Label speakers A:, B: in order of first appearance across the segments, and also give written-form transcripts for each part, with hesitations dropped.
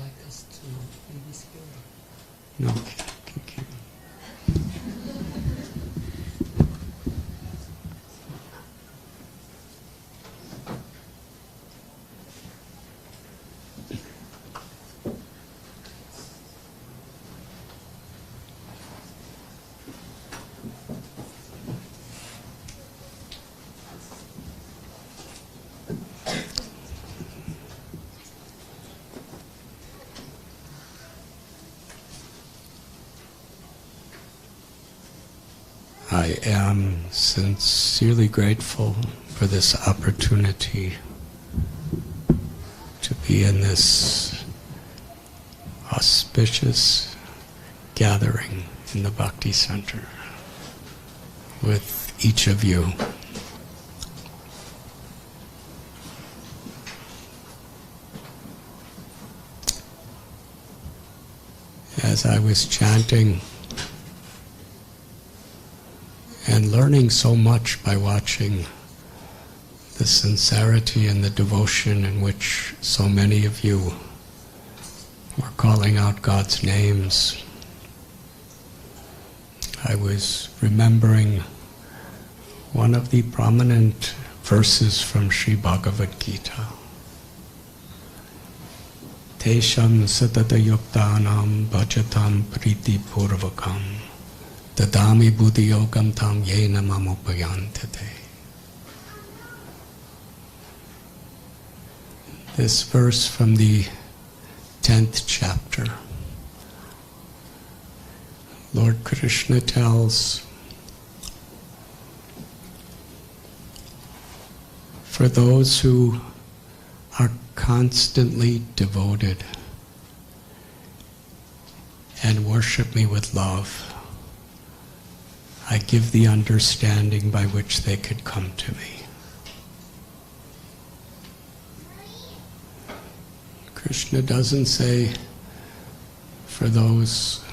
A: like us to maybe skill?
B: No, thank you. I am sincerely grateful for this opportunity to be in this auspicious gathering in the Bhakti Center with each of you. As I was chanting and learning so much by watching the sincerity and the devotion in which so many of you were calling out God's names, I was remembering one of the prominent verses from Sri Bhagavad Gita. Tesham satata yuktanam bhajatam priti purvakam dadami buddhi yogam tam yena mamupayantate. This verse from the 10th chapter. Lord Krishna tells, for those who are constantly devoted and worship me with love, I give the understanding by which they could come to me. Krishna doesn't say for those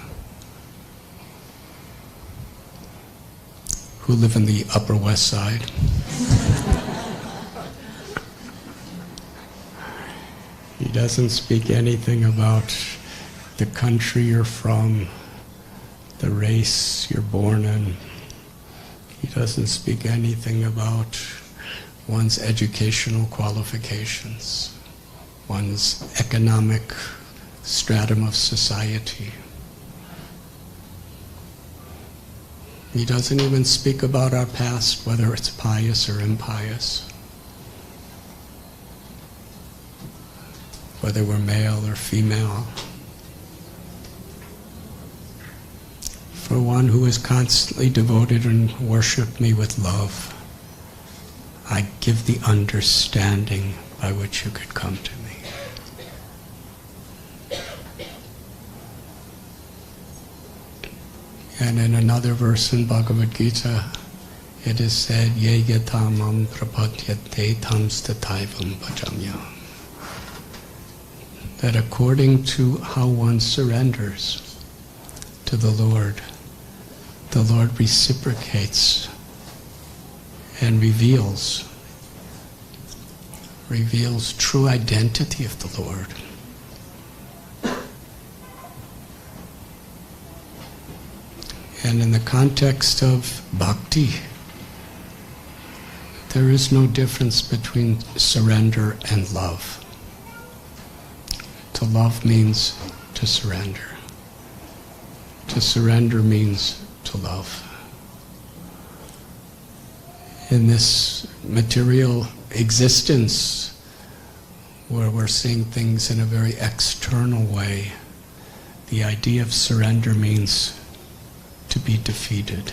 B: who live in the Upper West Side. He doesn't speak anything about the country you're from, the race you're born in. He doesn't speak anything about one's educational qualifications, one's economic stratum of society. He doesn't even speak about our past, whether it's pious or impious, whether we're male or female. For one who is constantly devoted and worship me with love, I give the understanding by which you could come to me. And in another verse in Bhagavad Gita, it is said, Ye yatamam prapadyate tamstataivam bhajamyam. That according to how one surrenders to the Lord reciprocates and reveals true identity of the Lord. And in the context of bhakti, there is no difference between surrender and love. To love means to surrender. To surrender means to love. In this material existence, where we're seeing things in a very external way, the idea of surrender means to be defeated.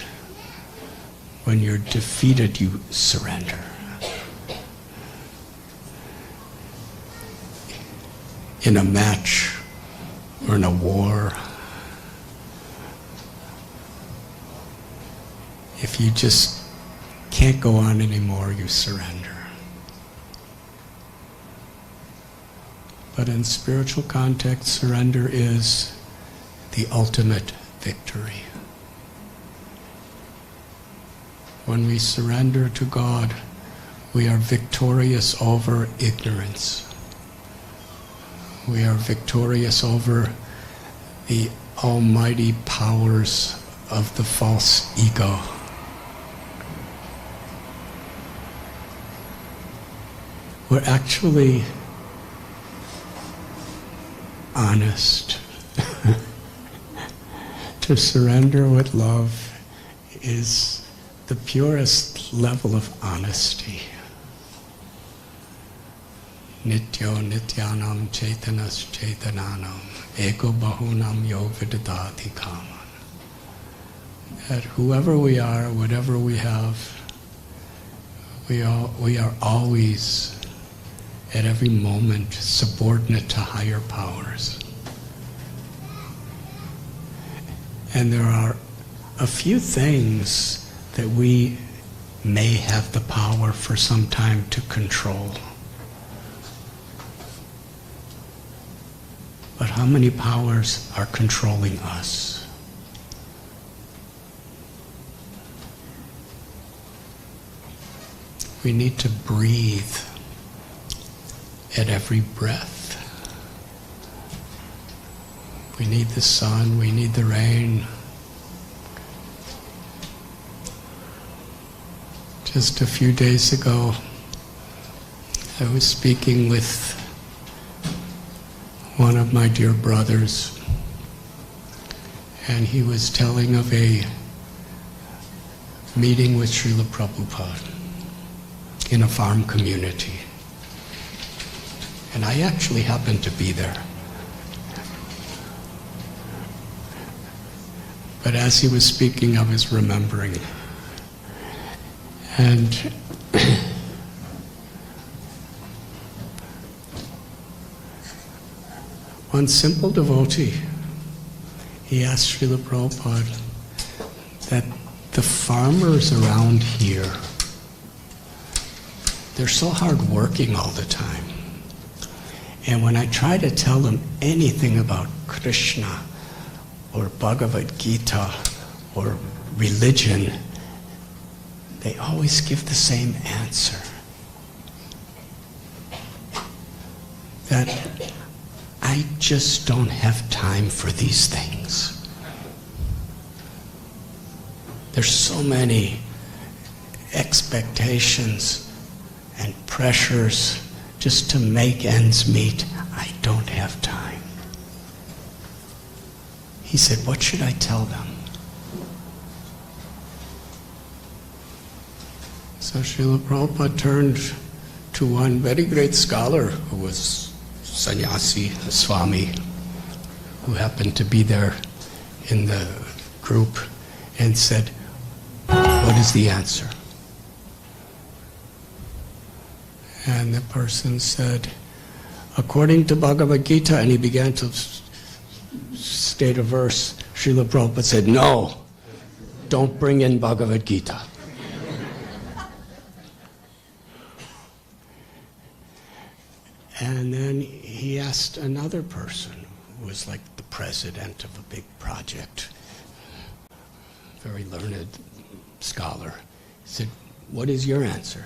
B: When you're defeated, you surrender. In a match or in a war, if you just can't go on anymore, you surrender. But in spiritual context, surrender is the ultimate victory. When we surrender to God, we are victorious over ignorance. We are victorious over the almighty powers of the false ego. We're actually honest. To surrender with love is the purest level of honesty. Nityo nityanam chaitanas chaitananam ego bahunam yo vidadati kaman. That whoever we are, whatever we have, we are always, at every moment, subordinate to higher powers. And there are a few things that we may have the power for some time to control. But how many powers are controlling us? We need to breathe at every breath. We need the sun, we need the rain. Just a few days ago, I was speaking with one of my dear brothers, and he was telling of a meeting with Srila Prabhupada in a farm community. And I actually happened to be there. But as he was speaking, I was remembering. And one simple devotee, he asked Srila Prabhupada that the farmers around here, they're so hardworking all the time. And when I try to tell them anything about Krishna or Bhagavad Gita or religion, they always give the same answer. That I just don't have time for these things. There's so many expectations and pressures just to make ends meet. I don't have time. He said, what should I tell them? So Srila Prabhupada turned to one very great scholar who was Sannyasi Swami, who happened to be there in the group, and said, what is the answer? And the person said, according to Bhagavad Gita, and he began to state a verse. Srila Prabhupada said, no, don't bring in Bhagavad Gita. And then he asked another person who was like the president of a big project, very learned scholar. He said, what is your answer?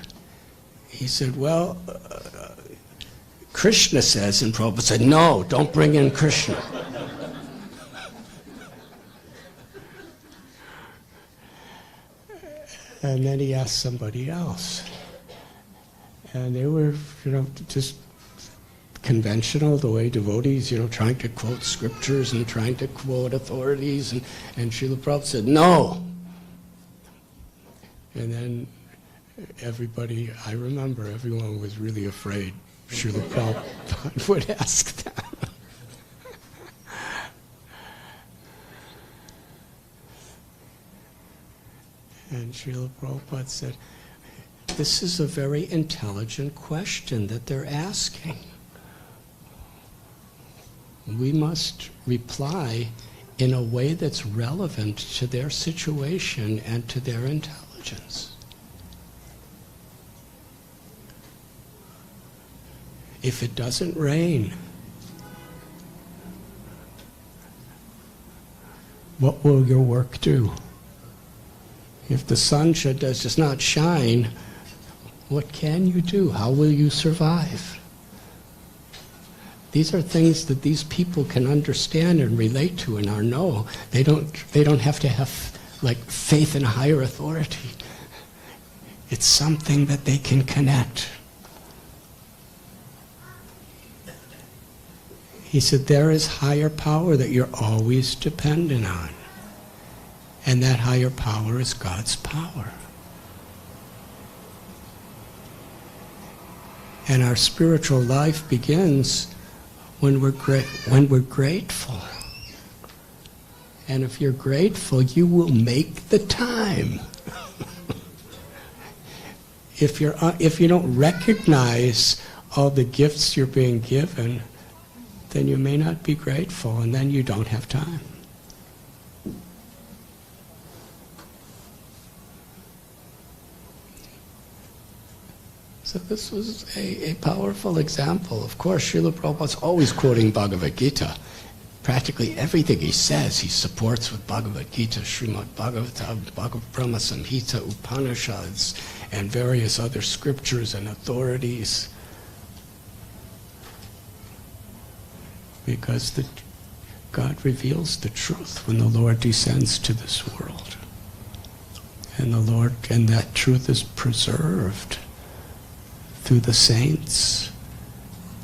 B: He said, well, Krishna says, and Prabhupada said, no, don't bring in Krishna. And then he asked somebody else. And they were, just conventional, the way devotees, trying to quote scriptures and trying to quote authorities. And Srila Prabhupada said, no. And then everybody, I remember everyone was really afraid Srila Prabhupada would ask them. And Srila Prabhupada said, this is a very intelligent question that they're asking. We must reply in a way that's relevant to their situation and to their intelligence. If it doesn't rain, what will your work do? If the sun does not shine, what can you do? How will you survive? These are things that these people can understand and relate to and are know. They don't have to have like faith in a higher authority. It's something that they can connect. He said, there is higher power that you're always dependent on. And that higher power is God's power. And our spiritual life begins when we're grateful. And if you're grateful, you will make the time. If you don't recognize all the gifts you're being given, then you may not be grateful, and then you don't have time. So this was a powerful example. Of course, Srila Prabhupada's always quoting Bhagavad Gita. Practically everything he says, he supports with Bhagavad Gita, Srimad Bhagavatam, Bhagavad Brahma Samhita, Upanishads, and various other scriptures and authorities. Because God reveals the truth when the Lord descends to this world. And that truth is preserved through the saints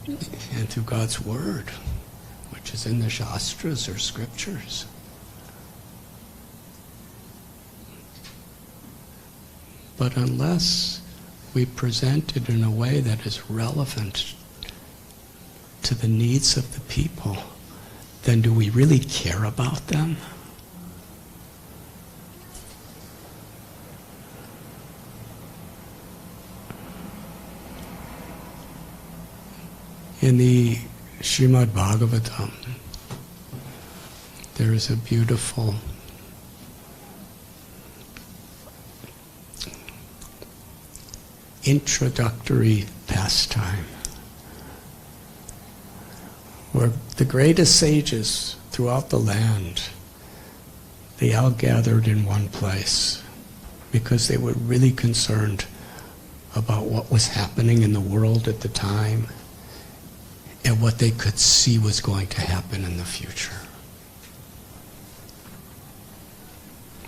B: and through God's Word, which is in the Shastras or Scriptures. But unless we present it in a way that is relevant to the needs of the people, then do we really care about them? In the Srimad Bhagavatam, there is a beautiful introductory pastime where the greatest sages throughout the land, they all gathered in one place because they were really concerned about what was happening in the world at the time and what they could see was going to happen in the future.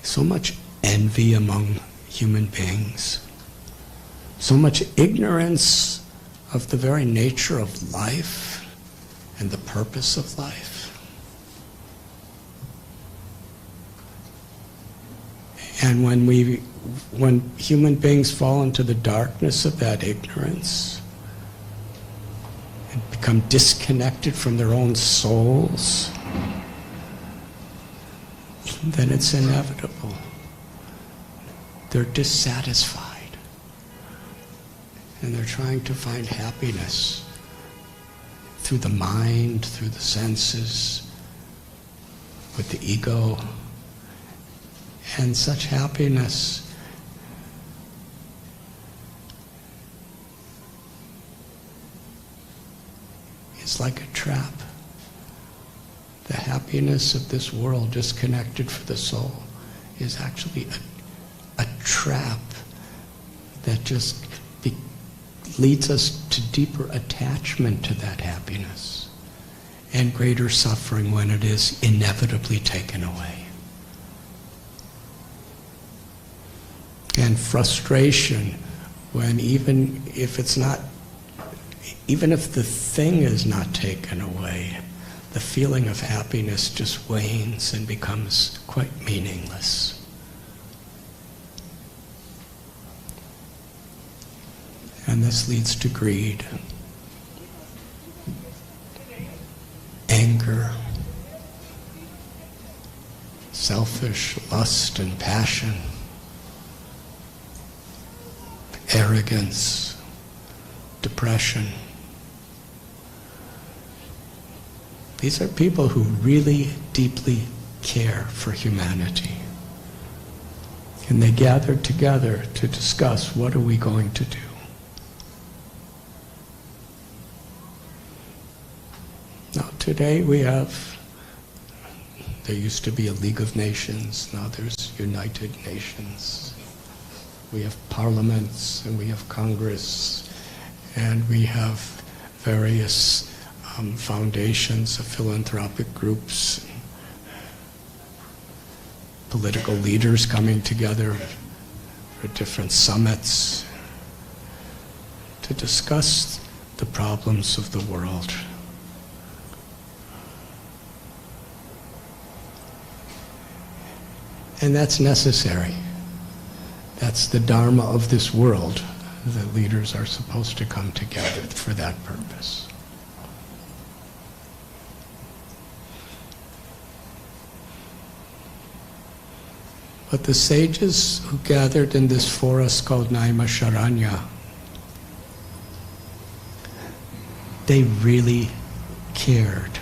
B: So much envy among human beings, so much ignorance of the very nature of life and the purpose of life. And when human beings fall into the darkness of that ignorance and become disconnected from their own souls, then it's inevitable. They're dissatisfied. And they're trying to find happiness through the mind, through the senses, with the ego. And such happiness is like a trap. The happiness of this world disconnected for the soul is actually a trap that just leads us to deeper attachment to that happiness and greater suffering when it is inevitably taken away. And frustration when even if the thing is not taken away, the feeling of happiness just wanes and becomes quite meaningless. And this leads to greed, anger, selfish lust and passion, arrogance, depression. These are people who really deeply care for humanity. And they gathered together to discuss, what are we going to do? Now today there used to be a League of Nations, now there's United Nations. We have parliaments, and we have Congress, and we have various foundations of philanthropic groups, political leaders coming together for different summits to discuss the problems of the world. And that's necessary. That's the dharma of this world. The leaders are supposed to come together for that purpose. But the sages who gathered in this forest called Naimisharanya, they really cared.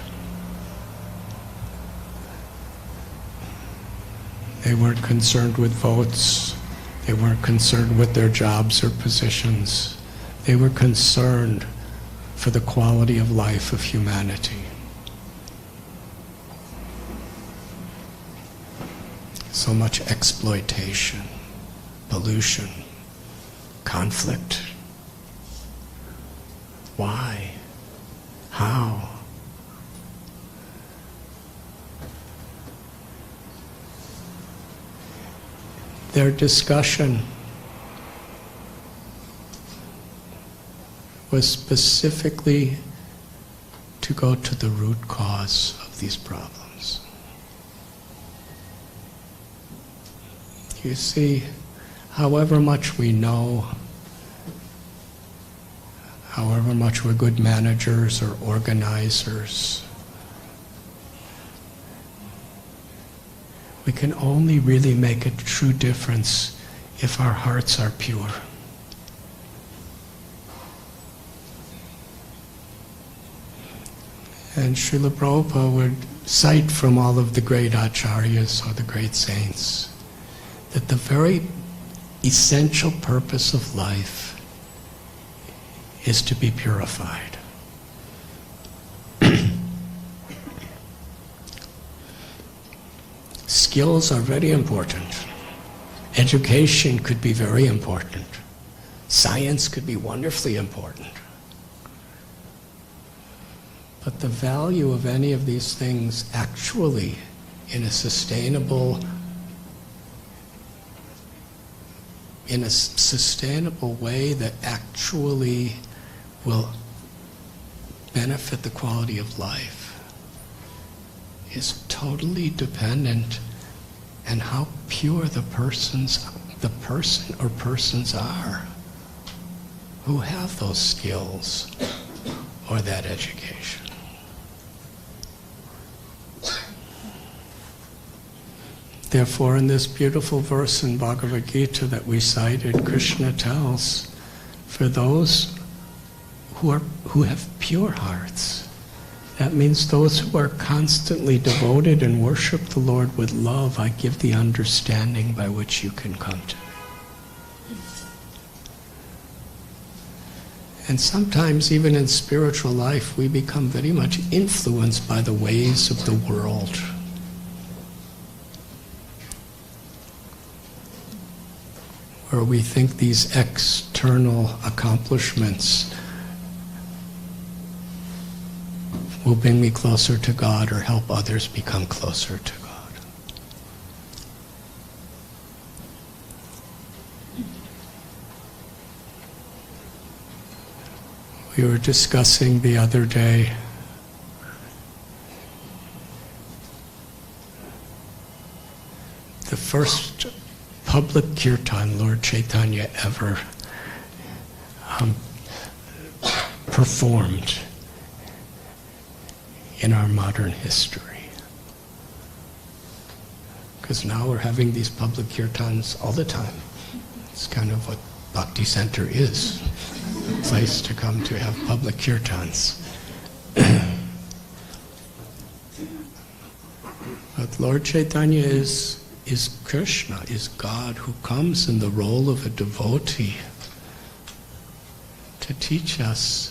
B: They weren't concerned with votes. They weren't concerned with their jobs or positions. They were concerned for the quality of life of humanity. So much exploitation, pollution, conflict. Why? How? Their discussion was specifically to go to the root cause of these problems. You see, however much we know, however much we're good managers or organizers, we can only really make a true difference if our hearts are pure. And Srila Prabhupada would cite from all of the great acharyas or the great saints that the very essential purpose of life is to be purified. Skills are very important. Education could be very important. Science could be wonderfully important. But the value of any of these things actually in a sustainable way that actually will benefit the quality of life is totally dependent on how pure the person or persons are who have those skills or that education. Therefore, in this beautiful verse in Bhagavad Gita that we cited, Krishna tells, for those who have pure hearts, that means those who are constantly devoted and worship the Lord with love, I give the understanding by which you can come to me. And sometimes, even in spiritual life, we become very much influenced by the ways of the world. Where we think these external accomplishments will bring me closer to God or help others become closer to God. We were discussing the other day the first public kirtan Lord Chaitanya ever performed in our modern history. Because now we're having these public kirtans all the time. It's kind of what Bhakti Center is. A place to come to have public kirtans. But Lord Chaitanya is Krishna, is God who comes in the role of a devotee to teach us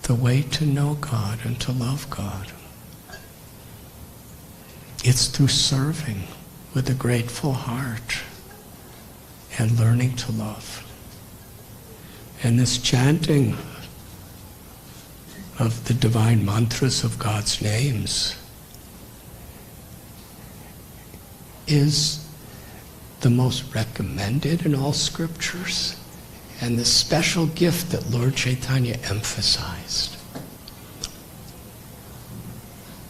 B: the way to know God and to love God. It's through serving with a grateful heart and learning to love. And this chanting of the divine mantras of God's names is the most recommended in all scriptures, and the special gift that Lord Chaitanya emphasized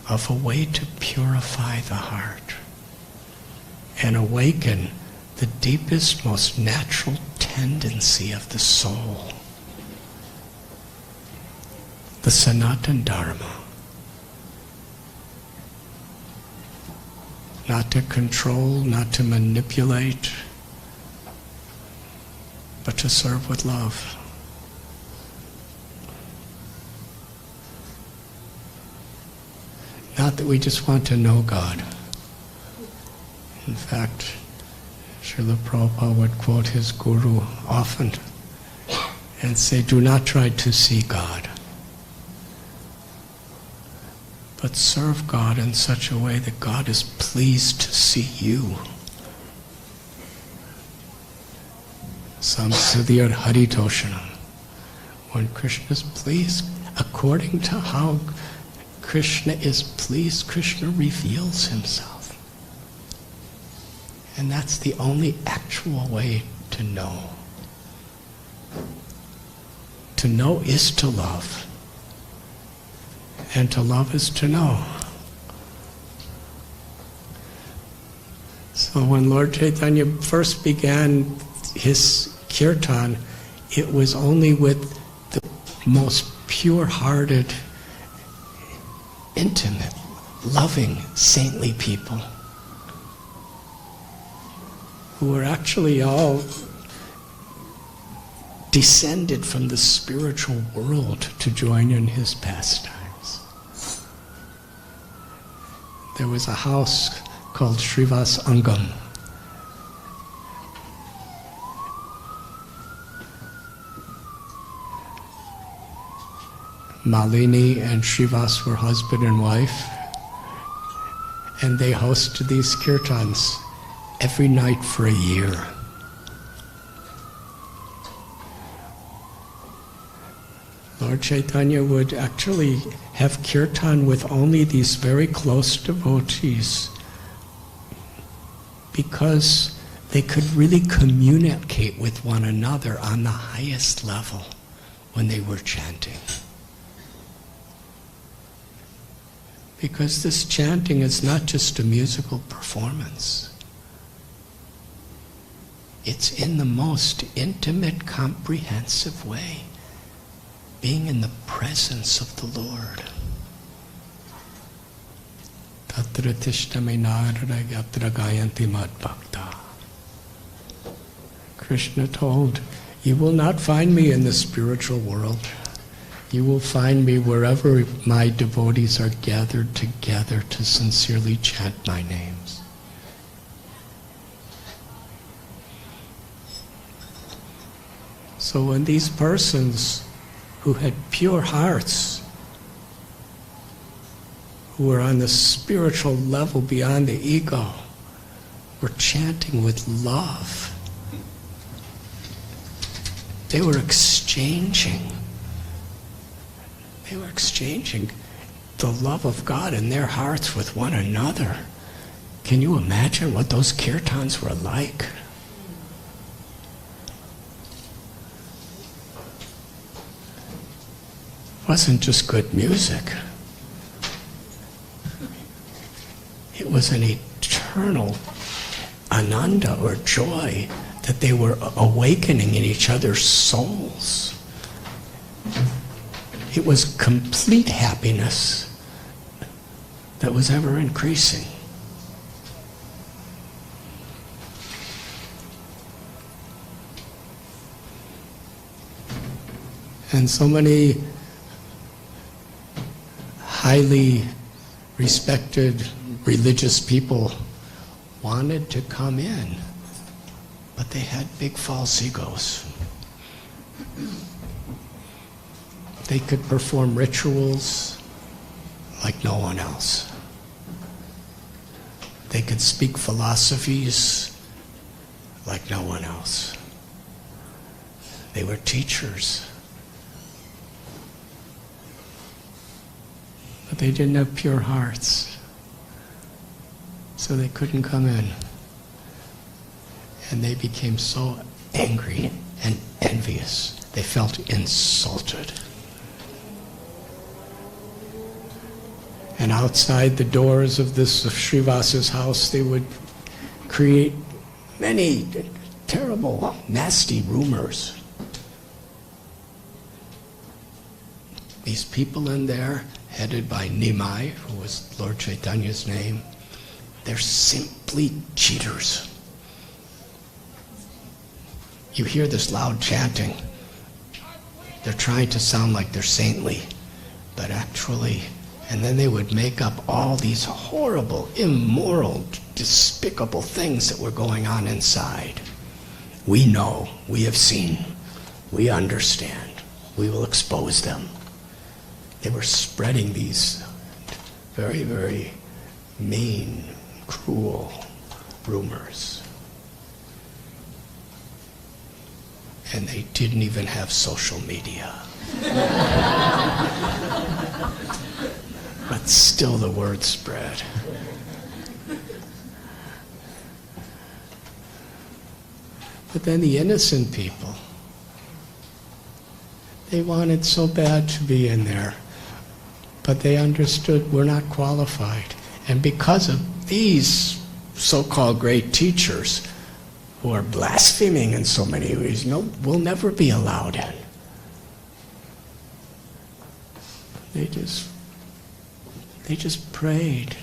B: of a way to purify the heart and awaken the deepest, most natural tendency of the soul, the Sanatana Dharma. Not to control, not to manipulate, but to serve with love. Not that we just want to know God. In fact, Srila Prabhupada would quote his guru often and say, do not try to see God, but serve God in such a way that God is pleased to see you. Samsudhya Haritoshanam. When Krishna is pleased, according to how Krishna is pleased, Krishna reveals himself. And that's the only actual way to know. To know is to love. And to love is to know. So when Lord Chaitanya first began his kirtan, it was only with the most pure-hearted, intimate, loving, saintly people who were actually all descended from the spiritual world to join in his pastimes. There was a house called Srivas Angam. Malini and Srivas were husband and wife, and they hosted these kirtans every night for a year. Lord Chaitanya would actually have kirtan with only these very close devotees because they could really communicate with one another on the highest level when they were chanting. Because this chanting is not just a musical performance. It's in the most intimate, comprehensive way, being in the presence of the Lord. Tatra tishtame narada yatra gayanti madbhakta. Krishna told, you will not find me in the spiritual world. You will find me wherever my devotees are gathered together to sincerely chant my names. So when these persons who had pure hearts, who were on the spiritual level beyond the ego, were chanting with love, they were exchanging the love of God in their hearts with one another. Can you imagine what those kirtans were like? It wasn't just good music. It was an eternal ananda or joy that they were awakening in each other's souls. It was complete happiness that was ever increasing. And so many highly respected religious people wanted to come in, but they had big false egos. They could perform rituals like no one else. They could speak philosophies like no one else. They were teachers. they didn't have pure hearts. So they couldn't come in. And they became so angry and envious. They felt insulted. And outside the doors of this of Srivasa's house, they would create many terrible, nasty rumors. These people in there, headed by Nimai, who was Lord Chaitanya's name, they're simply cheaters. You hear this loud chanting. They're trying to sound like they're saintly, but actually, and then they would make up all these horrible, immoral, despicable things that were going on inside. We know, we have seen, we understand, we will expose them. They were spreading these very, very mean, cruel rumors. And they didn't even have social media. But still the word spread. But then the innocent people, they wanted so bad to be in there, but they understood we're not qualified. And because of these so-called great teachers who are blaspheming in so many ways, no, we'll never be allowed in. They just prayed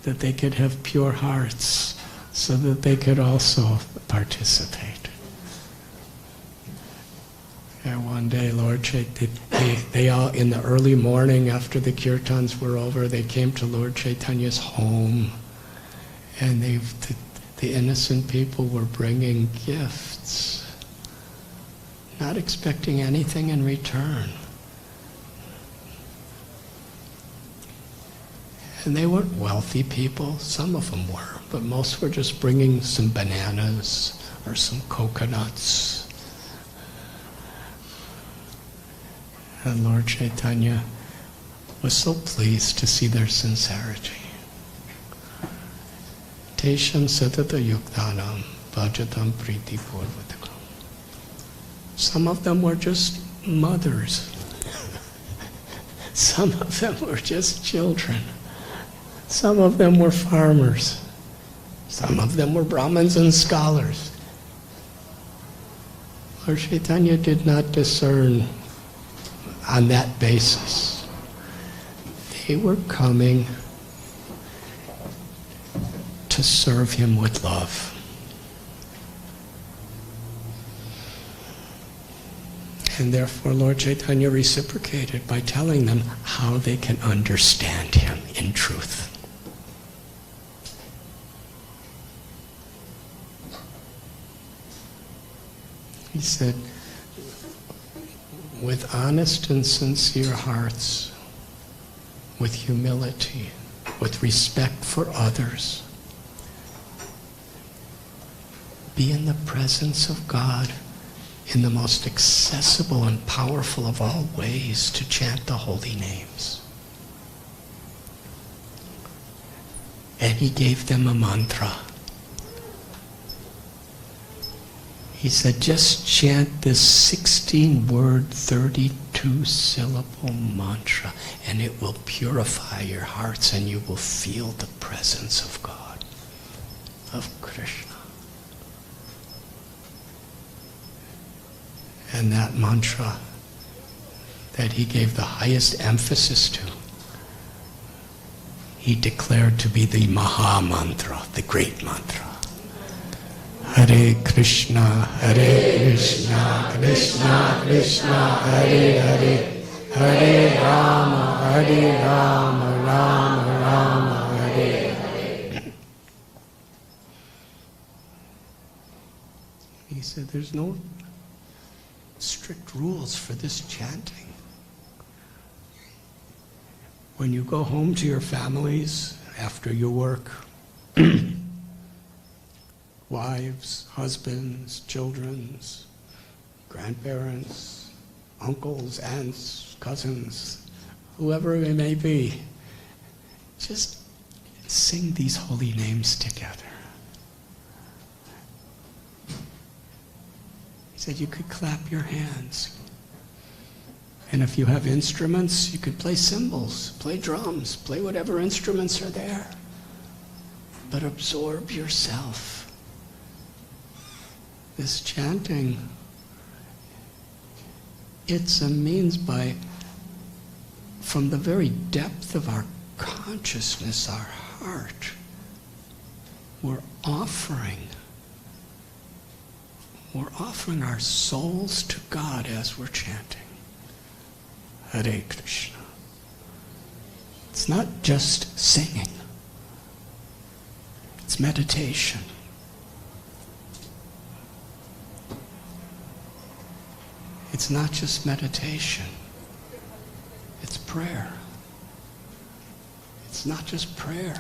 B: that they could have pure hearts so that they could also participate. And one day, Lord Chaitanya, they all, in the early morning after the kirtans were over, they came to Lord Chaitanya's home, and the innocent people were bringing gifts, not expecting anything in return. And they weren't wealthy people, some of them were, but most were just bringing some bananas or some coconuts. And Lord Chaitanya was so pleased to see their sincerity. Tesham satata yuktanam bhajatam priti purvatakam. Some of them were just mothers. Some of them were just children. Some of them were farmers. Some of them were Brahmins and scholars. Lord Chaitanya did not discern on that basis. They were coming to serve him with love. And therefore Lord Chaitanya reciprocated by telling them how they can understand him in truth. He said, with honest and sincere hearts, with humility, with respect for others, be in the presence of God in the most accessible and powerful of all ways to chant the holy names. And he gave them a mantra. He said, just chant this 16-word, 32-syllable mantra, and it will purify your hearts, and you will feel the presence of God, of Krishna. And that mantra that he gave the highest emphasis to, he declared to be the Maha Mantra, the great mantra. Hare Krishna, Krishna Krishna, Hare Hare, Hare Rama, Rama Rama, Hare Hare. He said there's no strict rules for this chanting. When you go home to your families after your work, wives, husbands, children, grandparents, uncles, aunts, cousins, whoever it may be, just sing these holy names together. He said you could clap your hands. And if you have instruments, you could play cymbals, play drums, play whatever instruments are there. But absorb yourself. This chanting, it's a means by, from the very depth of our consciousness, our heart, we're offering our souls to God as we're chanting. Hare Krishna. It's not just singing. It's meditation. It's not just meditation. It's prayer. It's not just prayer.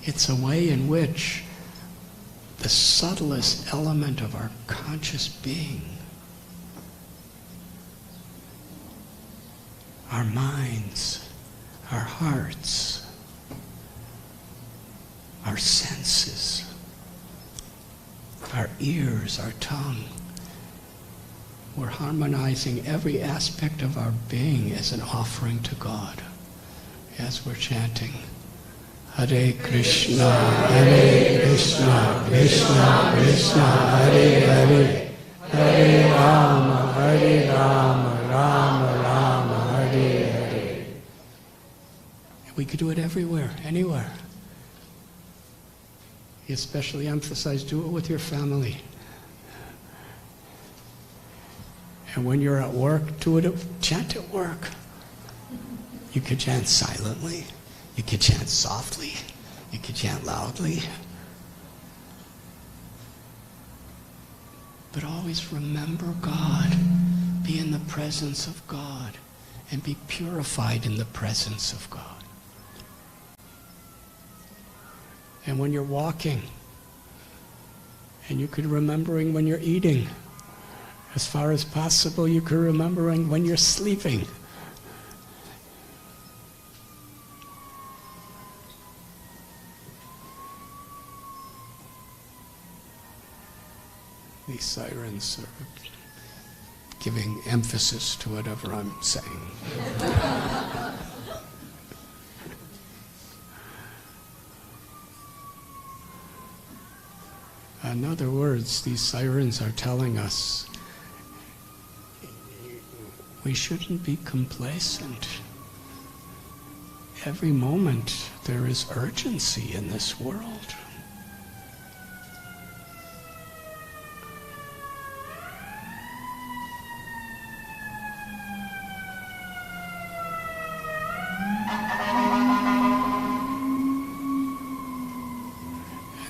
B: It's a way in which the subtlest element of our conscious being, our minds, our hearts, our senses, our ears, our tongue, we're harmonizing every aspect of our being as an offering to God as we're chanting Hare Krishna, Hare Krishna, Krishna Krishna, Hare Hare, Hare Rama, Hare Rama, Rama Rama, Hare Hare. We could do it everywhere, anywhere. He especially emphasized, do it with your family. And when you're at work, chant at work. You could chant silently. You could chant softly. You could chant loudly. But always remember God. Be in the presence of God. And be purified in the presence of God. And when you're walking, and you could remembering when you're eating, as far as possible, you could remembering when you're sleeping. These sirens are giving emphasis to whatever I'm saying. In other words, these sirens are telling us we shouldn't be complacent. Every moment there is urgency in this world.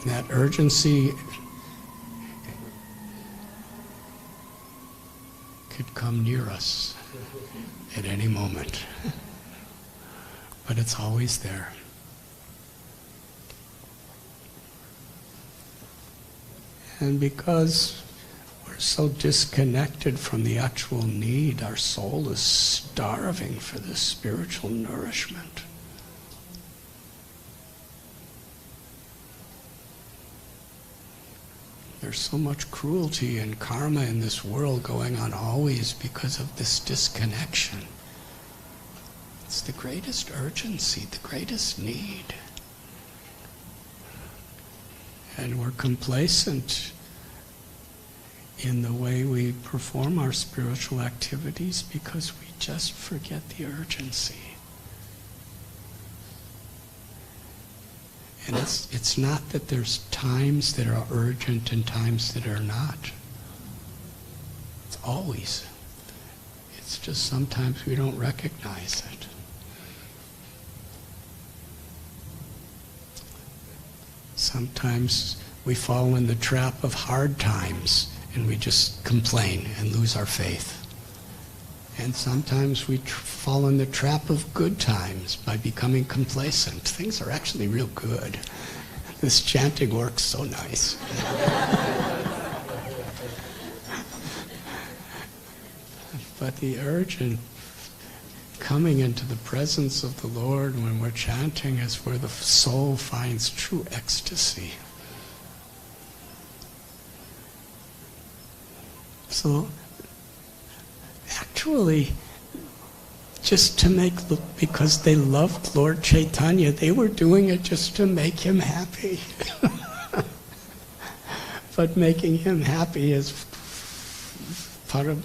B: And that urgency could come near us at any moment. But it's always there. And because we're so disconnected from the actual need, our soul is starving for this spiritual nourishment. There's so much cruelty and karma in this world going on always because of this disconnection. It's the greatest urgency, the greatest need. And we're complacent in the way we perform our spiritual activities because we just forget the urgency. And it's not that there's times that are urgent and times that are not. It's always. It's just sometimes we don't recognize it. Sometimes we fall in the trap of hard times and we just complain and lose our faith. And sometimes we fall in the trap of good times by becoming complacent. Things are actually real good. This chanting works so nice. But the urgent coming into the presence of the Lord when we're chanting is where the soul finds true ecstasy. So, actually, just to because they loved Lord Chaitanya, they were doing it just to make him happy. But making him happy is part of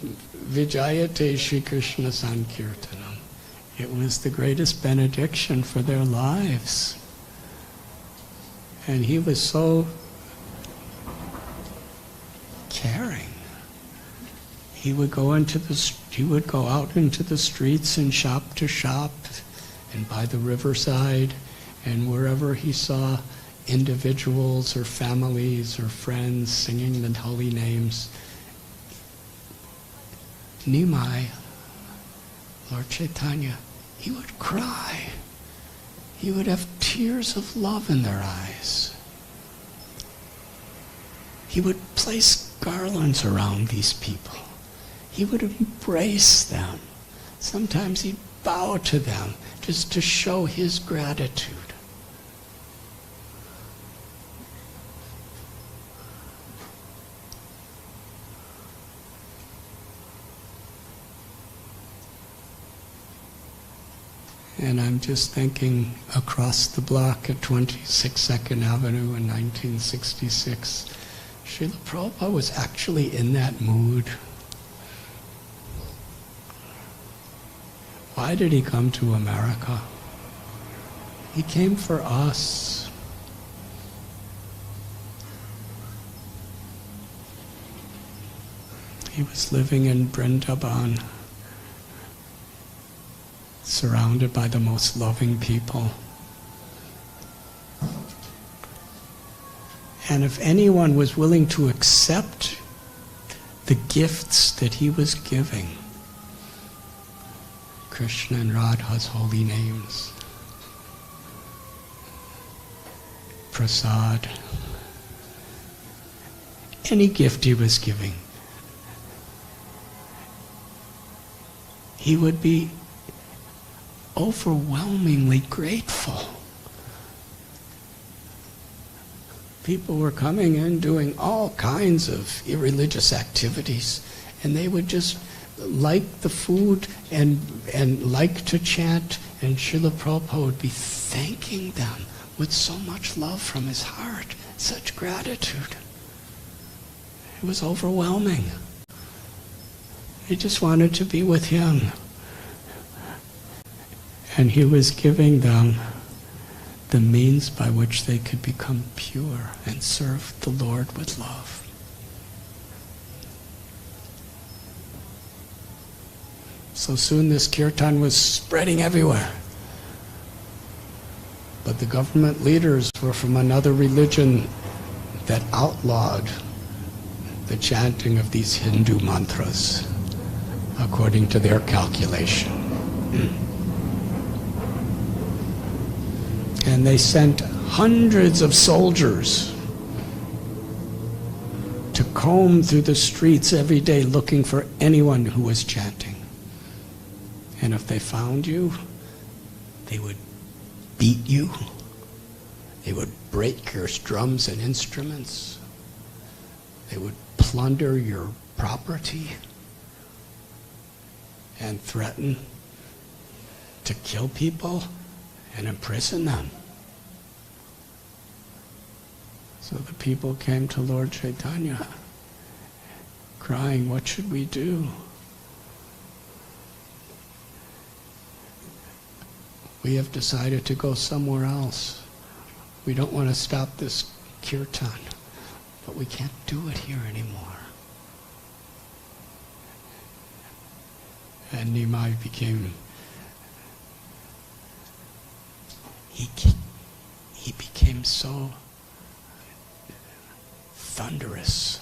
B: Vijayate Shri Krishna Sankirtanam. It was the greatest benediction for their lives. And he was so caring. He would go out into the streets and shop to shop and by the riverside and wherever he saw individuals or families or friends singing the holy names. Nimai, Lord Chaitanya, he would cry. He would have tears of love in their eyes. He would place garlands around these people. He would embrace them. Sometimes he'd bow to them just to show his gratitude. And I'm just thinking across the block at 26 2nd Avenue in 1966, Srila Prabhupada was actually in that mood. Why did he come to America? He came for us. He was living in Vrindavan, surrounded by the most loving people. And if anyone was willing to accept the gifts that he was giving, Krishna and Radha's holy names, prasad, any gift he was giving, he would be overwhelmingly grateful. People were coming in doing all kinds of irreligious activities, and they would just like the food and like to chant, and Srila Prabhupada would be thanking them with so much love from his heart, such gratitude. It was overwhelming. They just wanted to be with him. And he was giving them the means by which they could become pure and serve the Lord with love. So soon this kirtan was spreading everywhere. But the government leaders were from another religion that outlawed the chanting of these Hindu mantras according to their calculation. And they sent hundreds of soldiers to comb through the streets every day looking for anyone who was chanting. And if they found you, they would beat you. They would break your drums and instruments. They would plunder your property and threaten to kill people and imprison them. So the people came to Lord Chaitanya, crying, "What should we do? We have decided to go somewhere else. We don't want to stop this kirtan, but we can't do it here anymore." And Nimai he became so thunderous.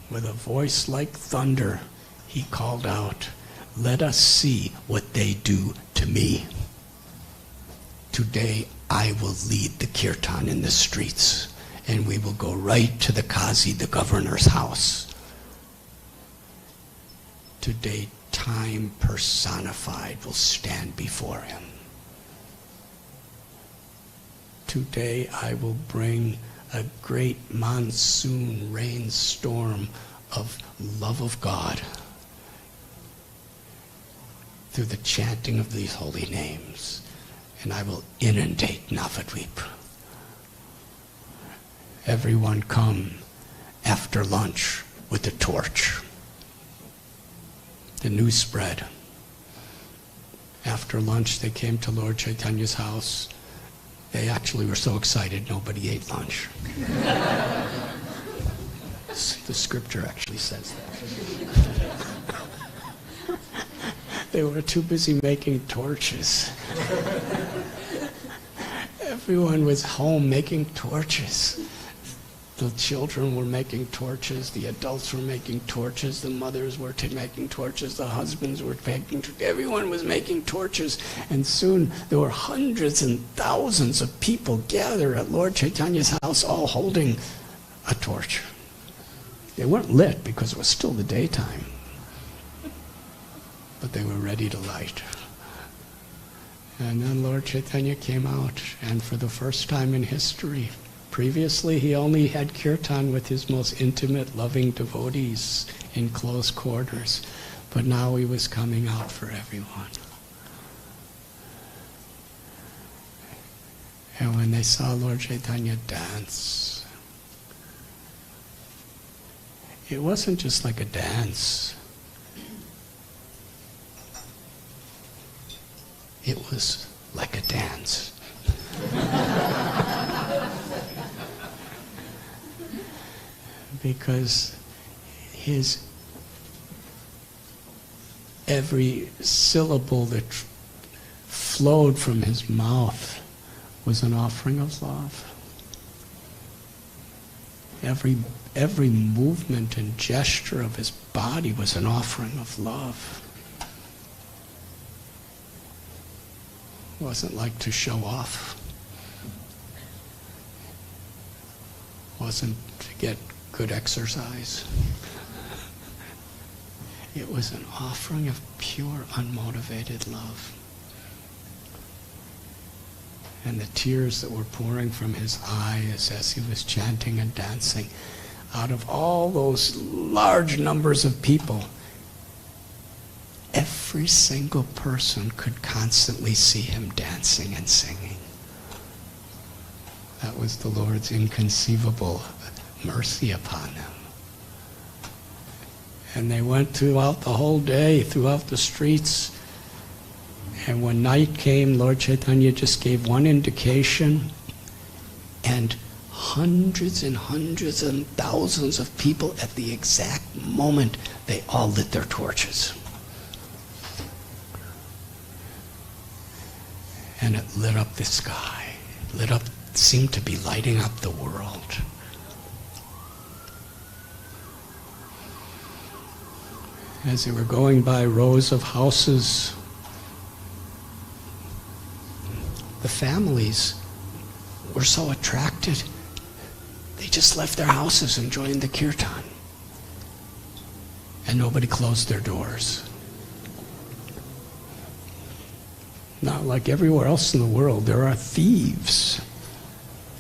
B: With a voice like thunder, he called out, "Let us see what they do to me. Today I will lead the kirtan in the streets, and we will go right to the Qazi, the governor's house. Today, time personified will stand before him. Today I will bring a great monsoon rainstorm of love of God through the chanting of these holy names, and I will inundate Navadvip. Everyone come after lunch with a torch. The news spread. After lunch, they came to Lord Chaitanya's house. They actually were so excited, nobody ate lunch. The scripture actually says that. They were too busy making torches. Everyone was home making torches. The children were making torches, the adults were making torches, the mothers were making torches, the husbands were making torches, everyone was making torches, and soon there were hundreds and thousands of people gathered at Lord Chaitanya's house, all holding a torch. They weren't lit because it was still the daytime, but they were ready to light. And then Lord Chaitanya came out, and for the first time in history, previously, he only had kirtan with his most intimate, loving devotees in close quarters. But now he was coming out for everyone. And when they saw Lord Chaitanya dance, it wasn't just like a dance. It was like a dance. Because his every syllable that flowed from his mouth was an offering of love. Every movement and gesture of his body was an offering of love. It wasn't like to show off. It wasn't to get good exercise. It was an offering of pure, unmotivated love. And the tears that were pouring from his eyes as he was chanting and dancing, out of all those large numbers of people, every single person could constantly see him dancing and singing. That was the Lord's inconceivable mercy upon them. And they went throughout the whole day, throughout the streets. And when night came, Lord Chaitanya just gave one indication, and hundreds and hundreds and thousands of people at the exact moment, they all lit their torches. And it lit up the sky, seemed to be lighting up the world. As they were going by rows of houses, the families were so attracted, they just left their houses and joined the kirtan. And nobody closed their doors. Now, like everywhere else in the world, there are thieves,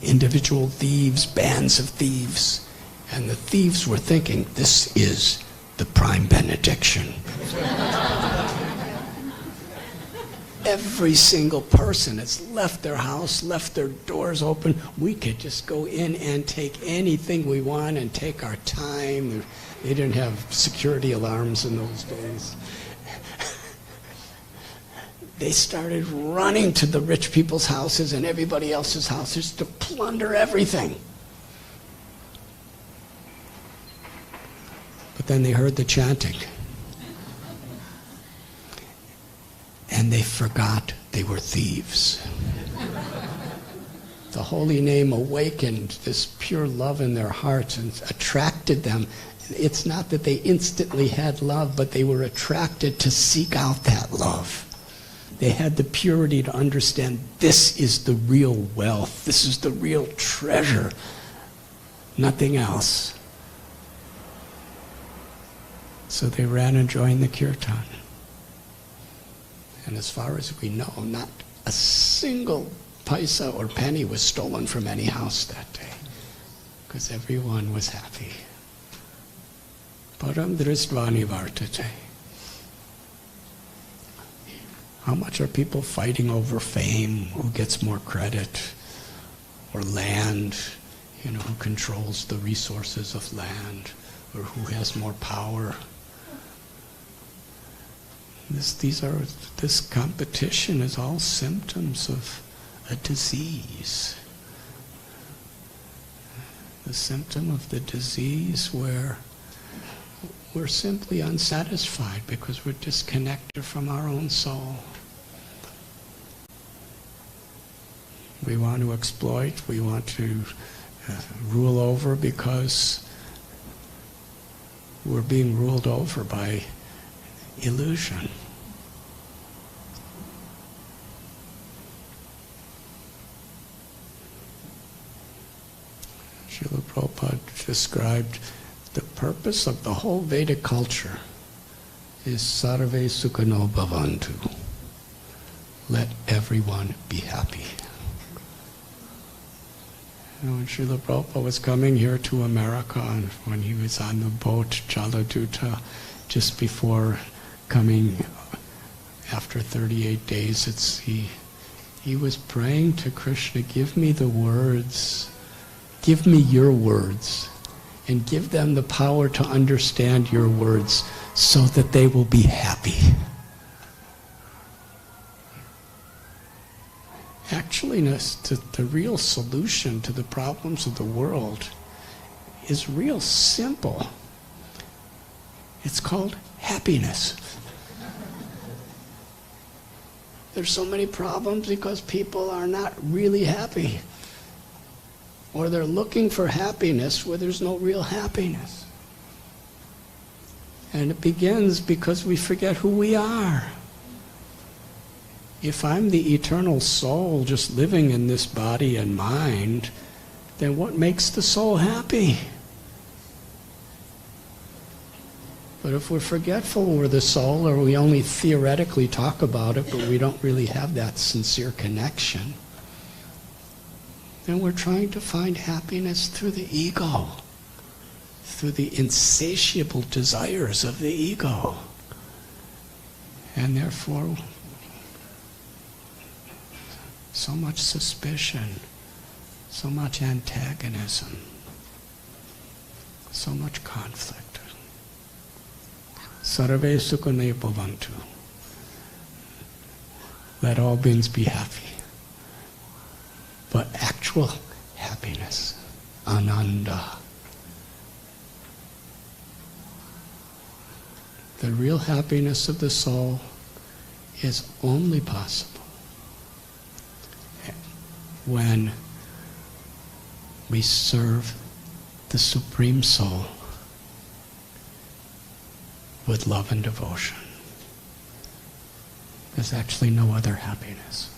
B: individual thieves, bands of thieves. And the thieves were thinking, this is the prime benediction. Every single person has left their house, left their doors open. We could just go in and take anything we want and take our time. They didn't have security alarms in those days. They started running to the rich people's houses and everybody else's houses to plunder everything. But then they heard the chanting. And they forgot they were thieves. The holy name awakened this pure love in their hearts and attracted them. It's not that they instantly had love, but they were attracted to seek out that love. They had the purity to understand this is the real wealth. This is the real treasure nothing else. So they ran and joined the kirtan. And as far as we know, not a single paisa or penny was stolen from any house that day, because everyone was happy. Param dristvani vartate. How much are people fighting over fame? Who gets more credit? Or land? Who controls the resources of land? Or who has more power? This competition is all symptoms of a disease. The symptom of the disease where we're simply unsatisfied because we're disconnected from our own soul. We want to exploit, we want to rule over because we're being ruled over by illusion. Srila Prabhupada described the purpose of the whole Vedic culture is sarve sukhino bhavantu. Let everyone be happy. When Srila Prabhupada was coming here to America, and when he was on the boat Jaladuta, just before coming after 38 days, he was praying to Krishna, give me the words, give me your words, and give them the power to understand your words so that they will be happy. Actually, the real solution to the problems of the world is real simple. It's called happiness. There's so many problems because people are not really happy. Or they're looking for happiness where there's no real happiness. And it begins because we forget who we are. If I'm the eternal soul just living in this body and mind, then what makes the soul happy? But if we're forgetful we're the soul, or we only theoretically talk about it, but we don't really have that sincere connection, then we're trying to find happiness through the ego, through the insatiable desires of the ego. And therefore, so much suspicion, so much antagonism, so much conflict. Sarve sukhino bhavantu. Let all beings be happy. But actual happiness, ananda. The real happiness of the soul is only possible when we serve the Supreme Soul with love and devotion. There's actually no other happiness.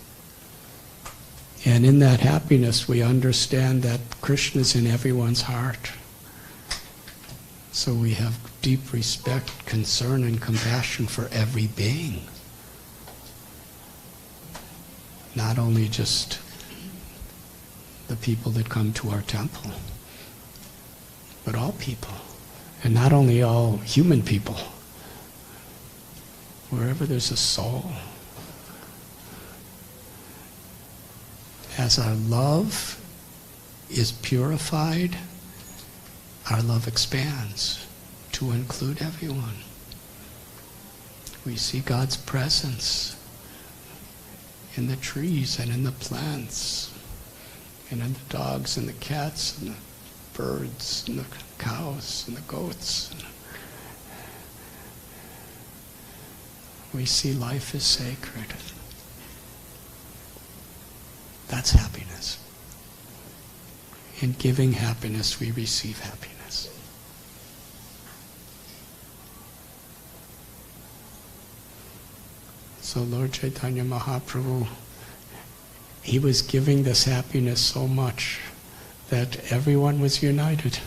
B: And in that happiness we understand that Krishna is in everyone's heart. So we have deep respect, concern, and compassion for every being. Not only just the people that come to our temple, but all people. And not only all human people. Wherever there's a soul. As our love is purified, our love expands to include everyone. We see God's presence in the trees and in the plants, and in the dogs and the cats and the birds and the cows and the goats. We see life is sacred. That's happiness. In giving happiness, we receive happiness. So Lord Chaitanya Mahaprabhu, he was giving this happiness so much that everyone was united.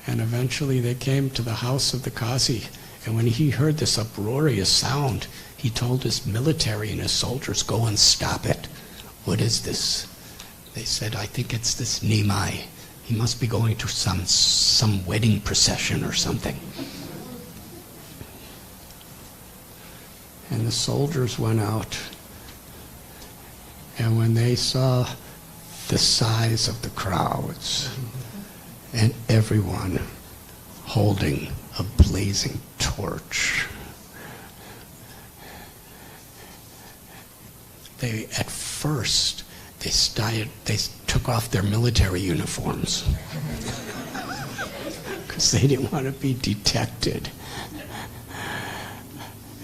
B: And eventually they came to the house of the Qazi, and when he heard this uproarious sound, he told his military and his soldiers, "Go and stop it. What is this?" They said, "I think it's this Nimai. He must be going to some wedding procession or something." And the soldiers went out, and when they saw the size of the crowds, and everyone holding a blazing torch, at first they took off their military uniforms because they didn't want to be detected.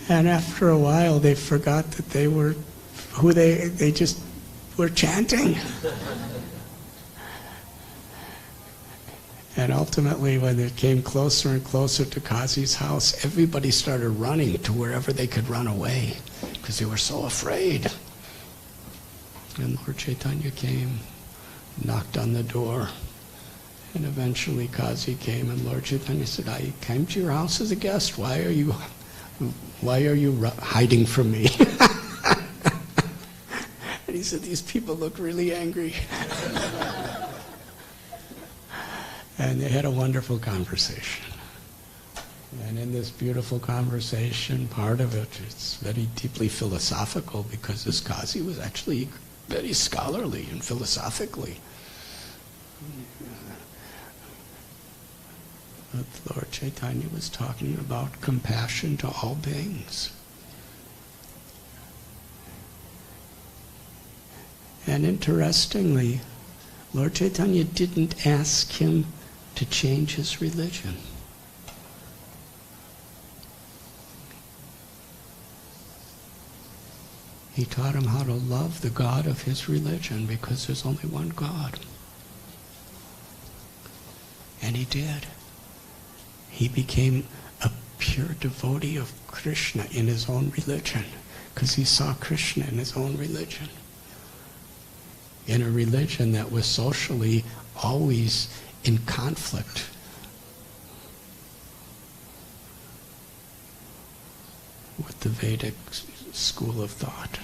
B: And after a while they forgot that they were who they just were chanting. And ultimately, when it came closer and closer to Qazi's house, everybody started running to wherever they could run away because they were so afraid. And Lord Chaitanya came, knocked on the door, and eventually Qazi came, and Lord Chaitanya said, "I came to your house as a guest. Why are you hiding from me?" And he said, "These people look really angry." And they had a wonderful conversation. And in this beautiful conversation, part of it, it's very deeply philosophical because this Qazi was actually very scholarly and philosophically. But Lord Chaitanya was talking about compassion to all beings. And interestingly, Lord Chaitanya didn't ask him to change his religion. He taught him how to love the God of his religion because there's only one God. And he did. He became a pure devotee of Krishna in his own religion because he saw Krishna in his own religion. In a religion that was socially always in conflict with the Vedic school of thought.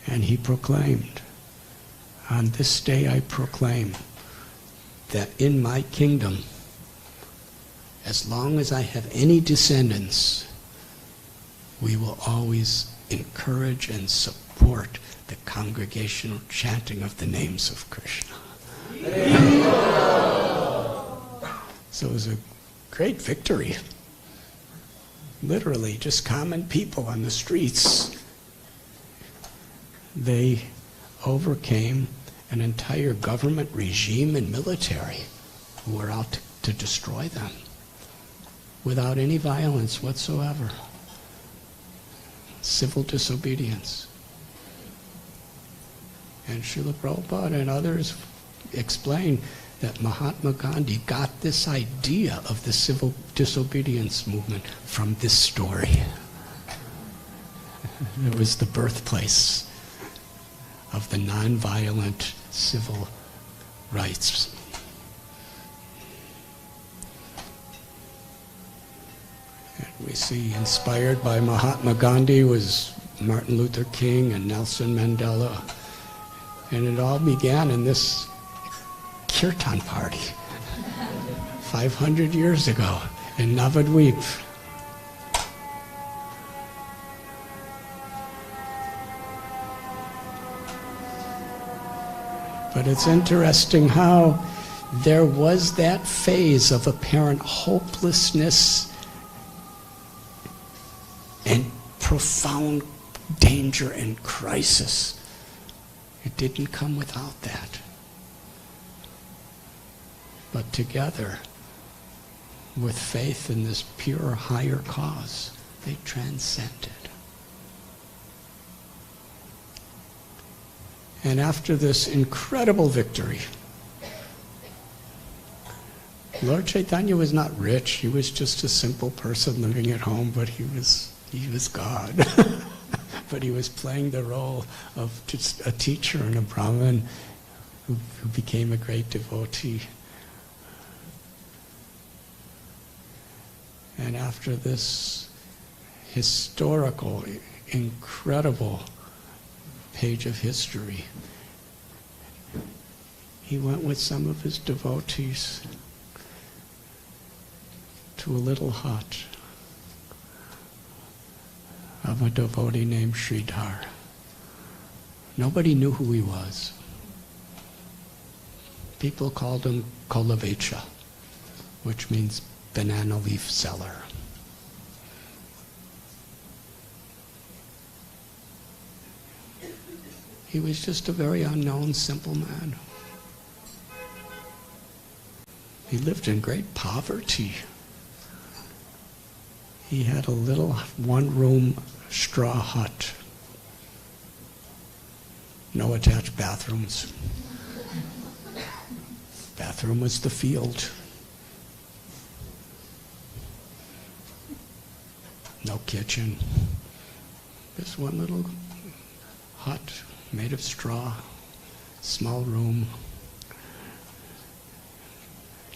B: And he proclaimed, "On this day I proclaim that in my kingdom, as long as I have any descendants, we will always encourage and support the congregational chanting of the names of Krishna." So it was a great victory. Literally, just common people on the streets. They overcame an entire government regime and military who were out to destroy them without any violence whatsoever. Civil disobedience. And Srila Prabhupada and others explain that Mahatma Gandhi got this idea of the civil disobedience movement from this story. It was the birthplace of the nonviolent civil rights. And we see inspired by Mahatma Gandhi was Martin Luther King and Nelson Mandela. And it all began in this kirtan party 500 years ago in Navadvip. But it's interesting how there was that phase of apparent hopelessness and profound danger and crisis. It didn't come without that. But together, with faith in this pure higher cause, they transcended. And after this incredible victory, Lord Chaitanya was not rich. He was just a simple person living at home, but he was He was God. But he was playing the role of just a teacher and a Brahmin who became a great devotee. And after this historical, incredible page of history, he went with some of his devotees to a little hut of a devotee named Sridhar. Nobody knew who he was. People called him Kolavecha, which means banana leaf seller. He was just a very unknown, simple man. He lived in great poverty. He had a little one-room straw hut. No attached bathrooms. Bathroom was the field. No kitchen. Just one little hut made of straw, small room,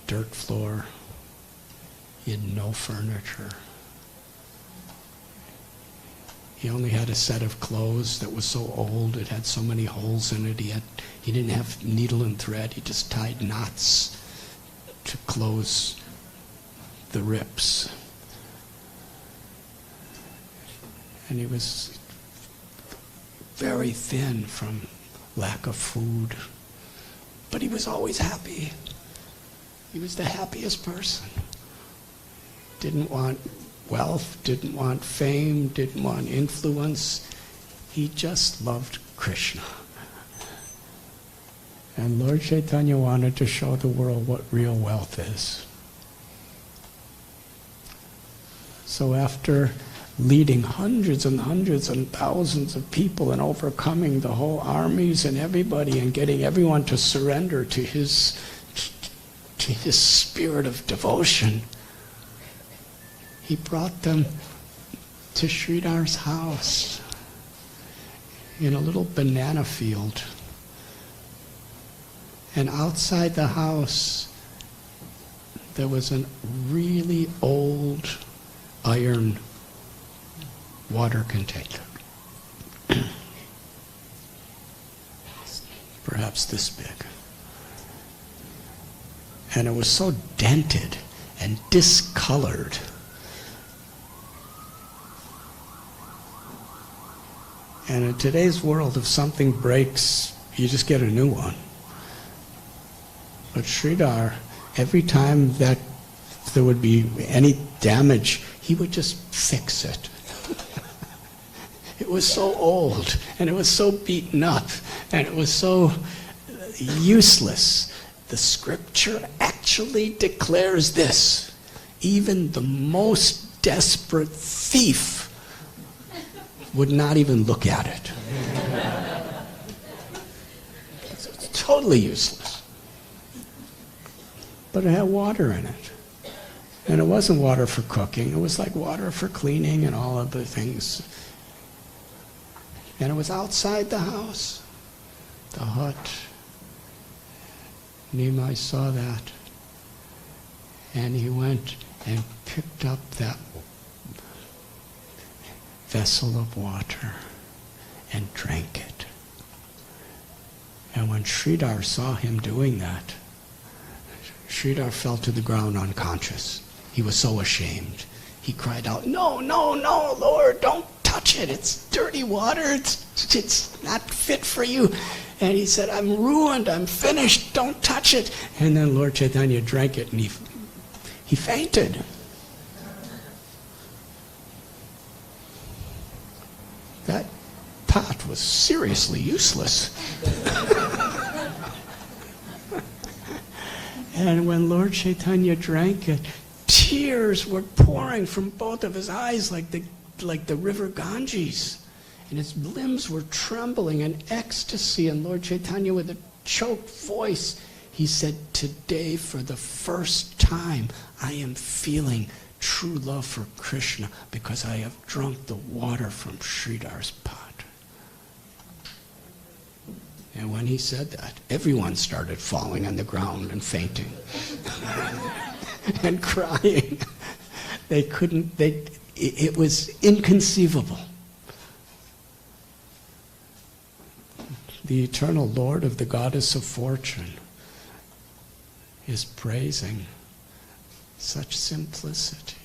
B: dirt floor. He had no furniture. He only had a set of clothes that was so old, it had so many holes in it. He didn't have needle and thread. He just tied knots to close the rips. And he was very thin from lack of food. But he was always happy. He was the happiest person. Didn't want wealth, didn't want fame, didn't want influence. He just loved Krishna. And Lord Chaitanya wanted to show the world what real wealth is. So after leading hundreds and hundreds and thousands of people and overcoming the whole armies and everybody and getting everyone to surrender to his spirit of devotion, he brought them to Sridhar's house in a little banana field. And outside the house, there was a really old iron water container. Perhaps this big. And it was so dented and discolored. And in today's world, if something breaks, you just get a new one. But Sridhar, every time that there would be any damage, he would just fix it. It was so old, and it was so beaten up, and it was so useless. The scripture actually declares this. Even the most desperate thief would not even look at it. It's totally useless. But it had water in it. And it wasn't water for cooking. It was like water for cleaning and all other things. And it was outside the house, the hut. Nimai saw that. And he went and picked up that vessel of water and drank it. And when Sridhar saw him doing that, Sridhar fell to the ground unconscious. He was so ashamed. He cried out, "No, no, no, Lord, don't touch it. It's dirty water. It's not fit for you." And he said, "I'm ruined. I'm finished. Don't touch it." And then Lord Chaitanya drank it and he fainted. That pot was seriously useless. And when Lord Chaitanya drank it, tears were pouring from both of his eyes like the river Ganges. And his limbs were trembling in ecstasy. And Lord Chaitanya, with a choked voice, he said, "Today, for the first time, I am feeling true love for Krishna because I have drunk the water from Sridhar's pot. And when he said that, everyone started falling on the ground and fainting and crying. It was inconceivable. The eternal Lord of the goddess of fortune is praising such simplicity.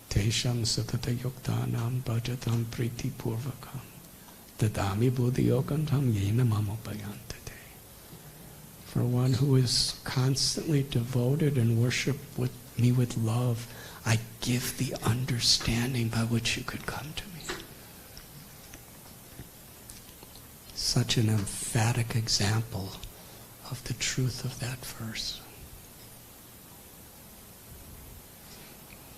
B: Tesham satata yuktanam bhajatam priti purvakam dadami buddhiyogantam yena mamopayantade. For one who is constantly devoted and worship with me with love, I give the understanding by which you could come to me. Such an emphatic example of the truth of that verse.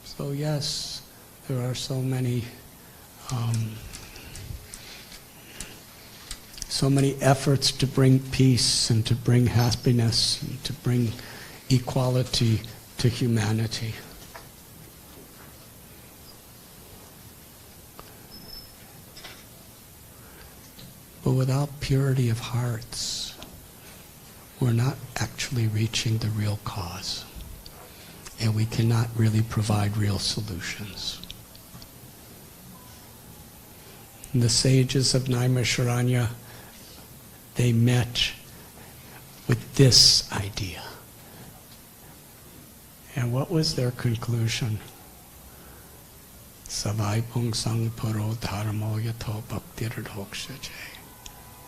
B: So yes, there are so many efforts to bring peace and to bring happiness and to bring equality to humanity. But without purity of hearts, we're not actually reaching the real cause. And we cannot really provide real solutions. The sages of Naimisharanya, they met with this idea. And what was their conclusion? Savai pungsang paro dharmo yato bhaktir dhokshaje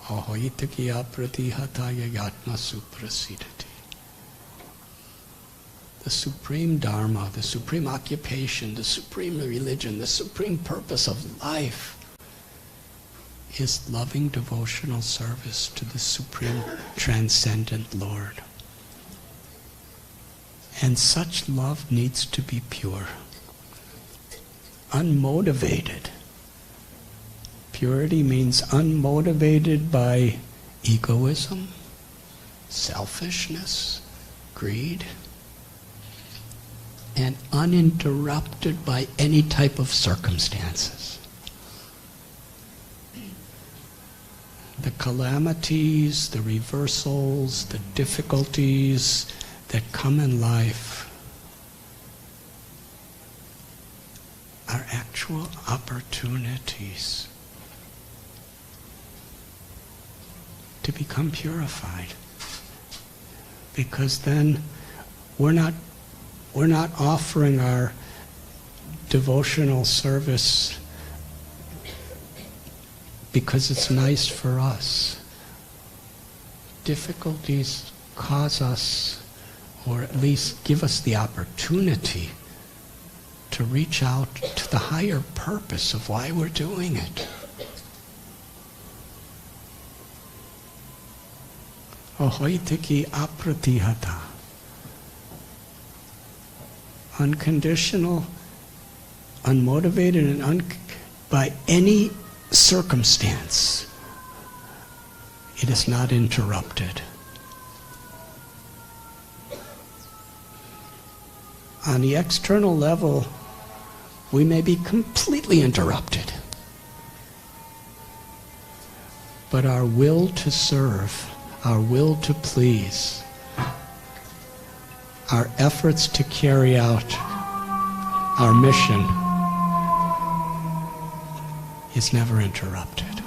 B: ahoitakiya pratihataya yatma suprasidati. The supreme dharma, the supreme occupation, the supreme religion, the supreme purpose of life is loving devotional service to the supreme transcendent Lord. And such love needs to be pure, unmotivated. Purity means unmotivated by egoism, selfishness, greed, and uninterrupted by any type of circumstances. The calamities, the reversals, the difficulties that come in life are actual opportunities to become purified. Because then we're not offering our devotional service because it's nice for us. Difficulties cause us, or at least give us the opportunity to reach out to the higher purpose of why we're doing it. Ahoitiki apratihata. Unconditional, unmotivated, and by any circumstance, it is not interrupted. On the external level, we may be completely interrupted. But our will to serve, our will to please, our efforts to carry out our mission is never interrupted.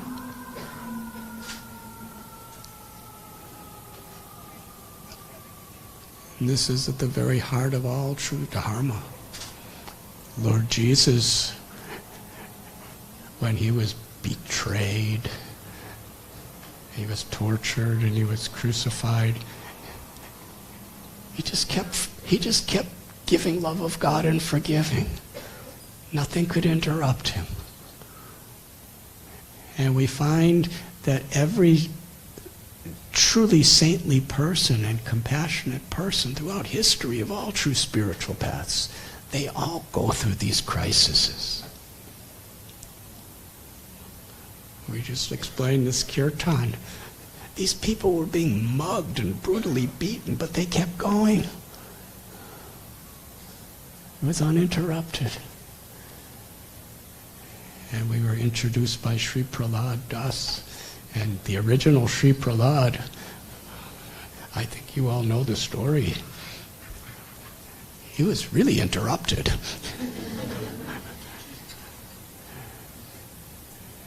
B: And this is at the very heart of all true dharma. Lord Jesus, when he was betrayed, he was tortured, and he was crucified, he just kept giving love of God and forgiving. Nothing could interrupt him. And we find that every truly saintly person and compassionate person throughout history of all true spiritual paths, they all go through these crises. We just explained this kirtan. These people were being mugged and brutally beaten, but they kept going. It was uninterrupted. And we were introduced by Sri Prahlad Das. And the original Sri Prahlad, I think you all know the story. He was really interrupted.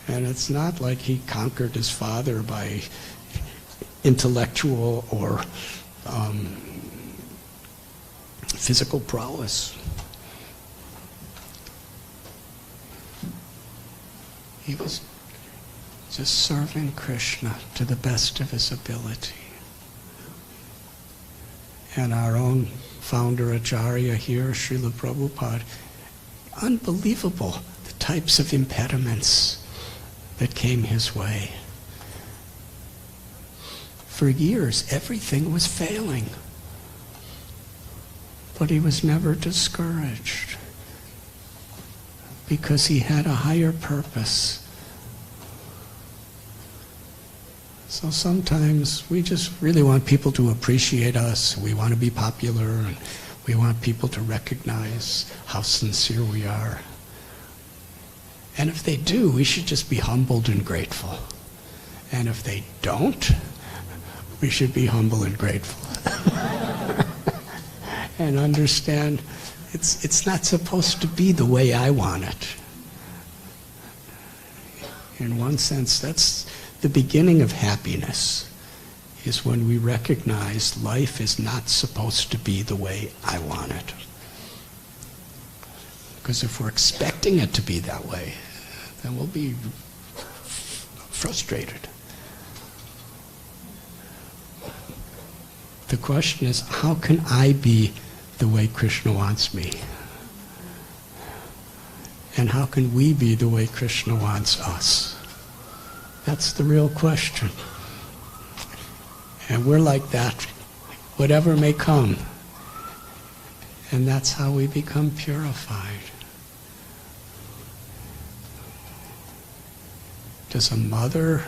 B: And it's not like he conquered his father by intellectual or physical prowess. He was just serving Krishna to the best of his ability. And our own founder Acharya here, Srila Prabhupada, unbelievable the types of impediments that came his way. For years, everything was failing. But he was never discouraged because he had a higher purpose. So sometimes we just really want people to appreciate us. We want to be popular, and we want people to recognize how sincere we are. And if they do, we should just be humbled and grateful. And if they don't, we should be humble and grateful. And understand it's not supposed to be the way I want it. In one sense, that's the beginning of happiness, is when we recognize life is not supposed to be the way I want it. Because if we're expecting it to be that way, then we'll be frustrated. The question is, how can I be the way Krishna wants me? And how can we be the way Krishna wants us? That's the real question. And we're like that, whatever may come. And that's how we become purified. Does a mother,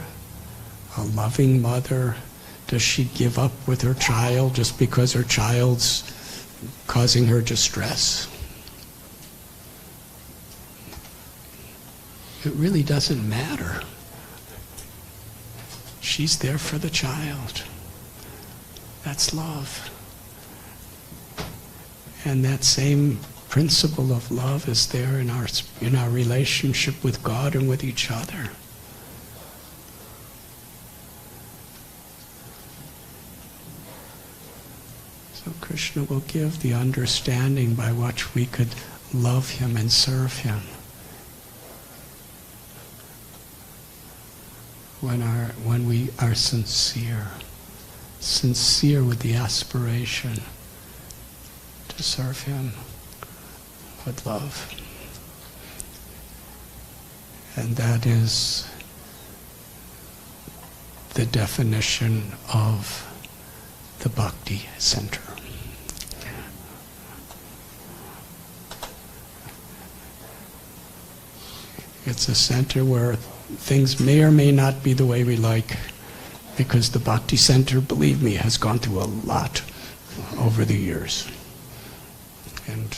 B: a loving mother, does she give up with her child just because her child's causing her distress? It really doesn't matter. She's there for the child. That's love. And that same principle of love is there in our relationship with God and with each other. So Krishna will give the understanding by which we could love him and serve him. When we are sincere with the aspiration to serve him with love. And that is the definition of the Bhakti Center. It's a center where things may or may not be the way we like, because the Bhakti Center, believe me, has gone through a lot over the years. And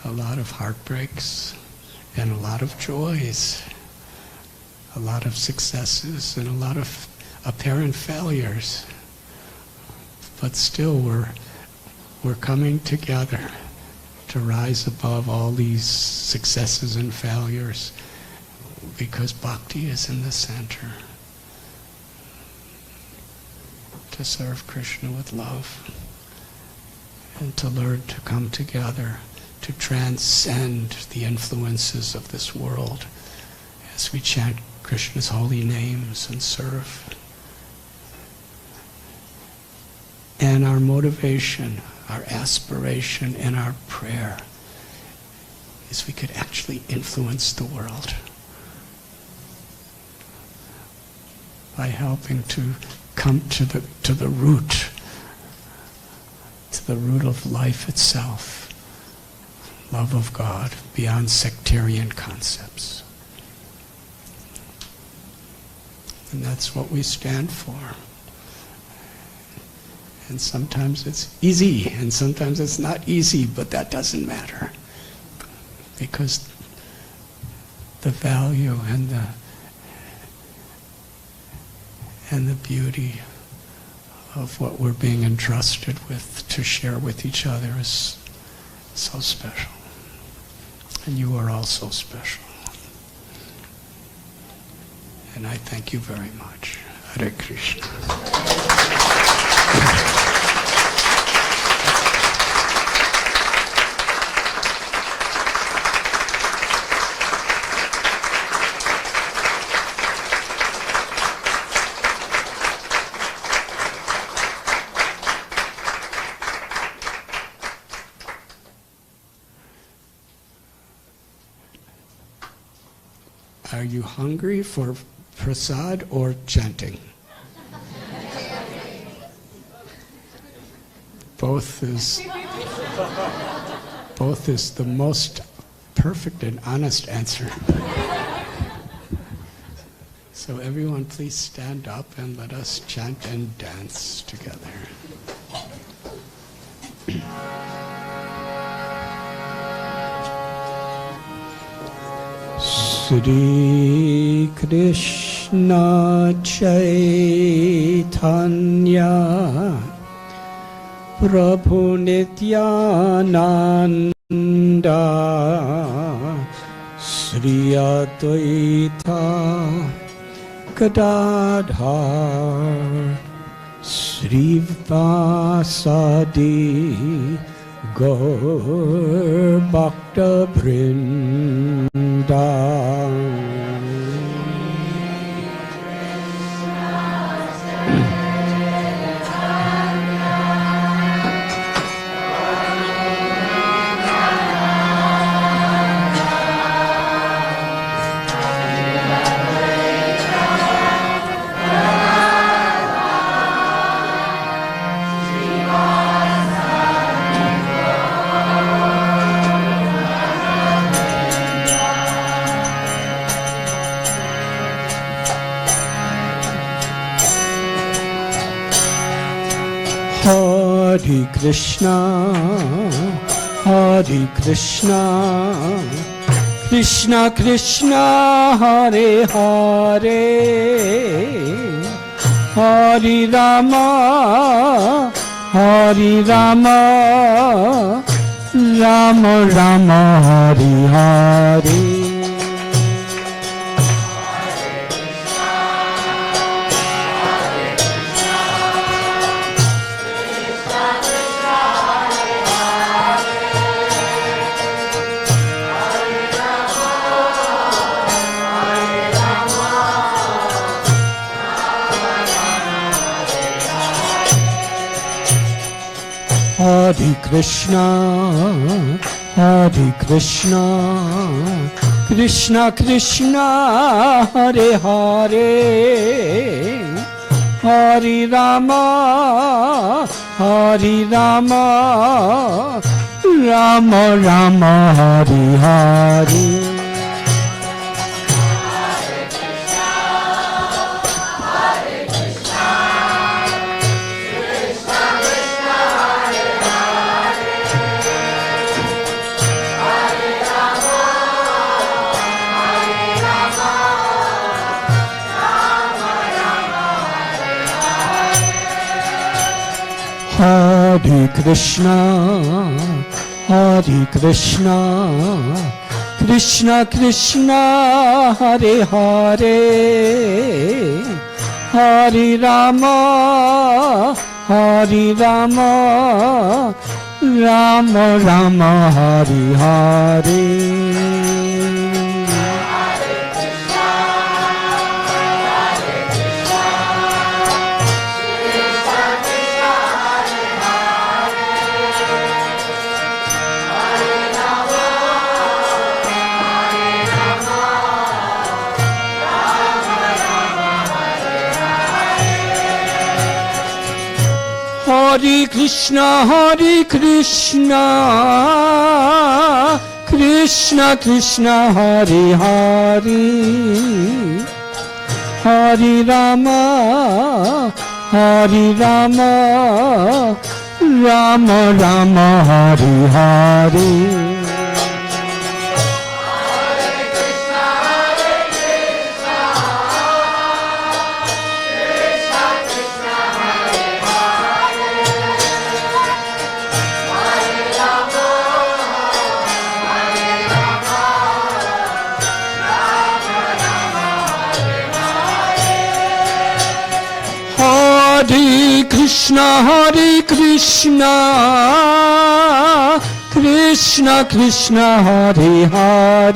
B: a lot of heartbreaks and a lot of joys, a lot of successes and a lot of apparent failures. But still we're coming together to rise above all these successes and failures, because bhakti is in the center. To serve Krishna with love and to learn to come together, to transcend the influences of this world as we chant Krishna's holy names and serve. And our motivation, our aspiration, and our prayer is we could actually influence the world by helping to come to the root of life itself, love of God beyond sectarian concepts. And that's what we stand for. And sometimes it's easy, and sometimes it's not easy, but that doesn't matter. Because the value and the beauty of what we're being entrusted with to share with each other is so special. And you are all so special. And I thank you very much. Hare Krishna. Are you hungry for prasad or chanting? Both is the most perfect and honest answer. So everyone please stand up and let us chant and dance together. Shri Krishna Chaitanya Prabhu Nityananda Shri Advaita Gadadhar Shri Vasadi Gaur Bhakta Vrindavan. Hare Krishna, Hare Krishna, Krishna Krishna, Hare Hare, Hare Rama, Hare Rama, Rama Rama, Hare Hare. Hare Krishna, Hare Krishna, Krishna Krishna, Hare Hare, Hare Rama, Hare Rama, Rama Rama, Hare Hare. Hare Krishna, Hare Krishna, Krishna Krishna, Hare Hare, Hare Rama, Hare Rama, Rama Rama, Hare Hare. Hare Krishna, Hare Krishna, Krishna Krishna, Hare Hare, Hare Rama, Hare Rama, Rama Rama, Hare Hare. Hare Krishna, Krishna Krishna, Hare Hare,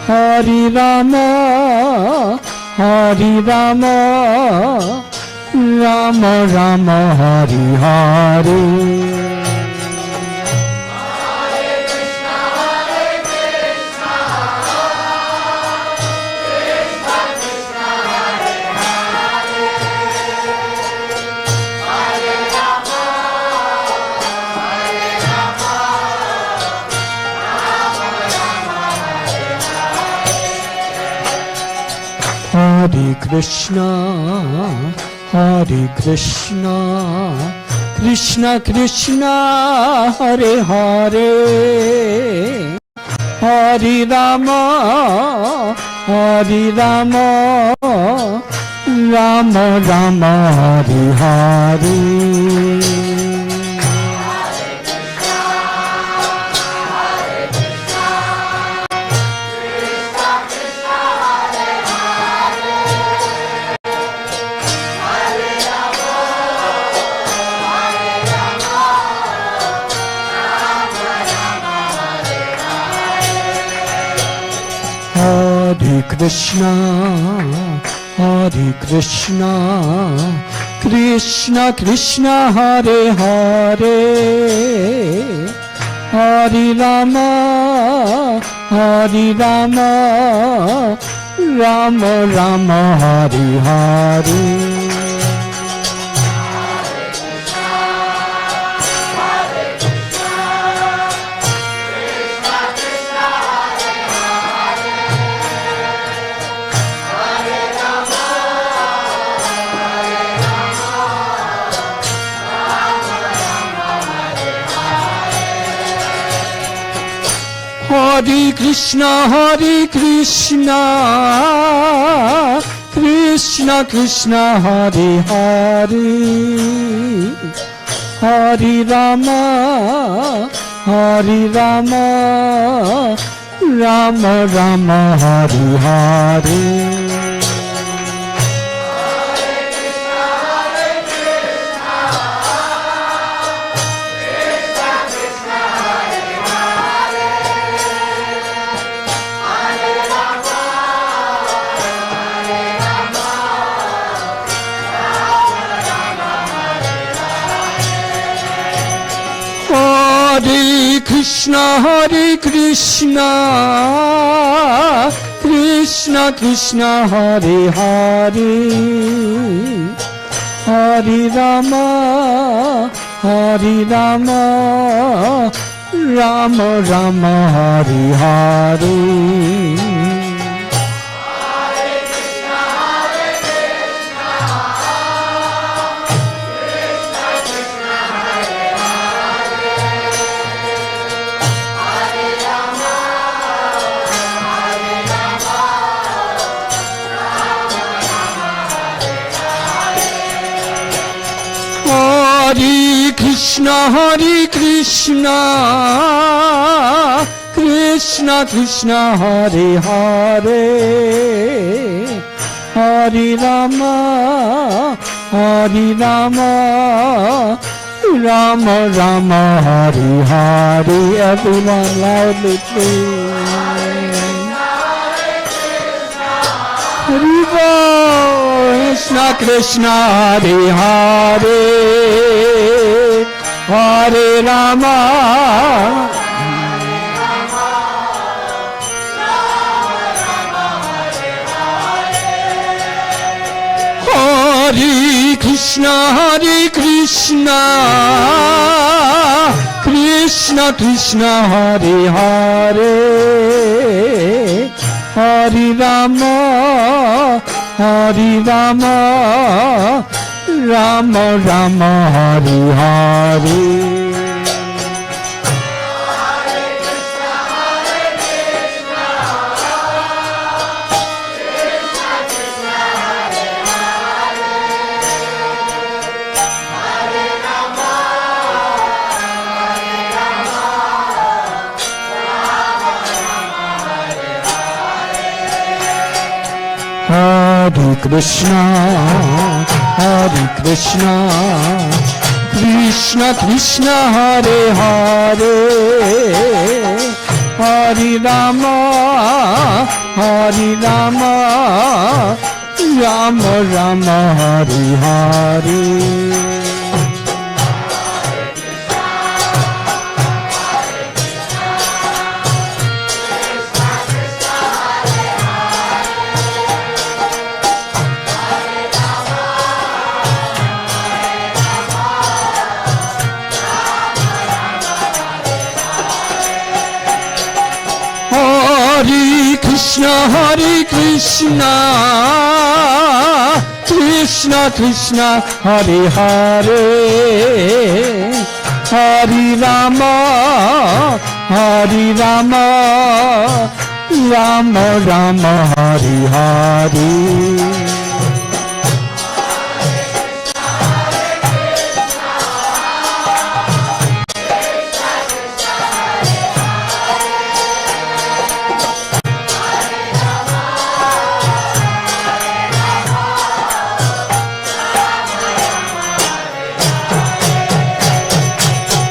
B: Hare Rama, Hare Rama, Rama Rama, Hare Hare. Hare Krishna, Krishna Krishna, Hare Hare, Hare Rama, Hare Rama, Rama Rama, Hare Hare. Hare Krishna, Krishna Krishna, Hare Hare, Hare Rama, Hare Rama, Rama Rama, Hare Hare. Hare Krishna, Krishna Krishna, Hare Hare, Hare Rama, Hare Rama, Rama Rama, Hare Hare. Hare Krishna, Krishna Krishna, Hare Hare, Hare Rama, Hare Rama, Rama Rama, Hare Hare. Hare Krishna, Krishna Krishna, Hare Hare, Hare Rama, Hare Rama, Rama Rama, Hare Hare. Everyone loudly please. Hare Krishna, Krishna, Hare Hare, Hare Rama, Hare Krishna, Krishna Krishna, Hare Hare, Hare Rama, Hare Rama, Rama Rama, Hare Hare. Hare Krishna, Hare Krishna, Krishna Krishna, Hare Hare, Hare Rama, Hare Rama, Rama Rama, Hare Hare. Hare Krishna, Hare Krishna, Krishna Krishna, Hare Hare, Hare Rama, Hare Rama, Rama Rama, Hare Hare.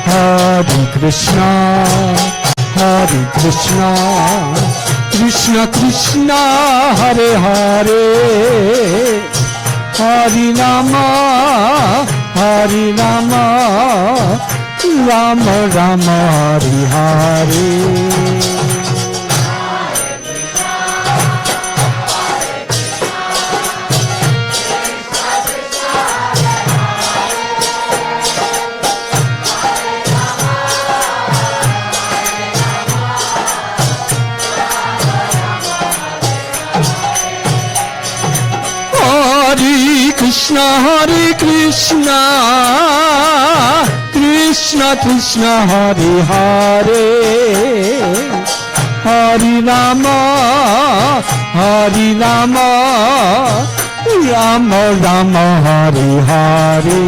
B: Hare Krishna, Hare Krishna, Krishna Krishna, Hare Hare, Hare Rama, Hare Rama, Rama Rama, Hare Hare. Hare Krishna, Hare Krishna, Krishna Krishna, Hare Hare, Hare Rama, Hare Rama, Rama Rama, Hare Hare.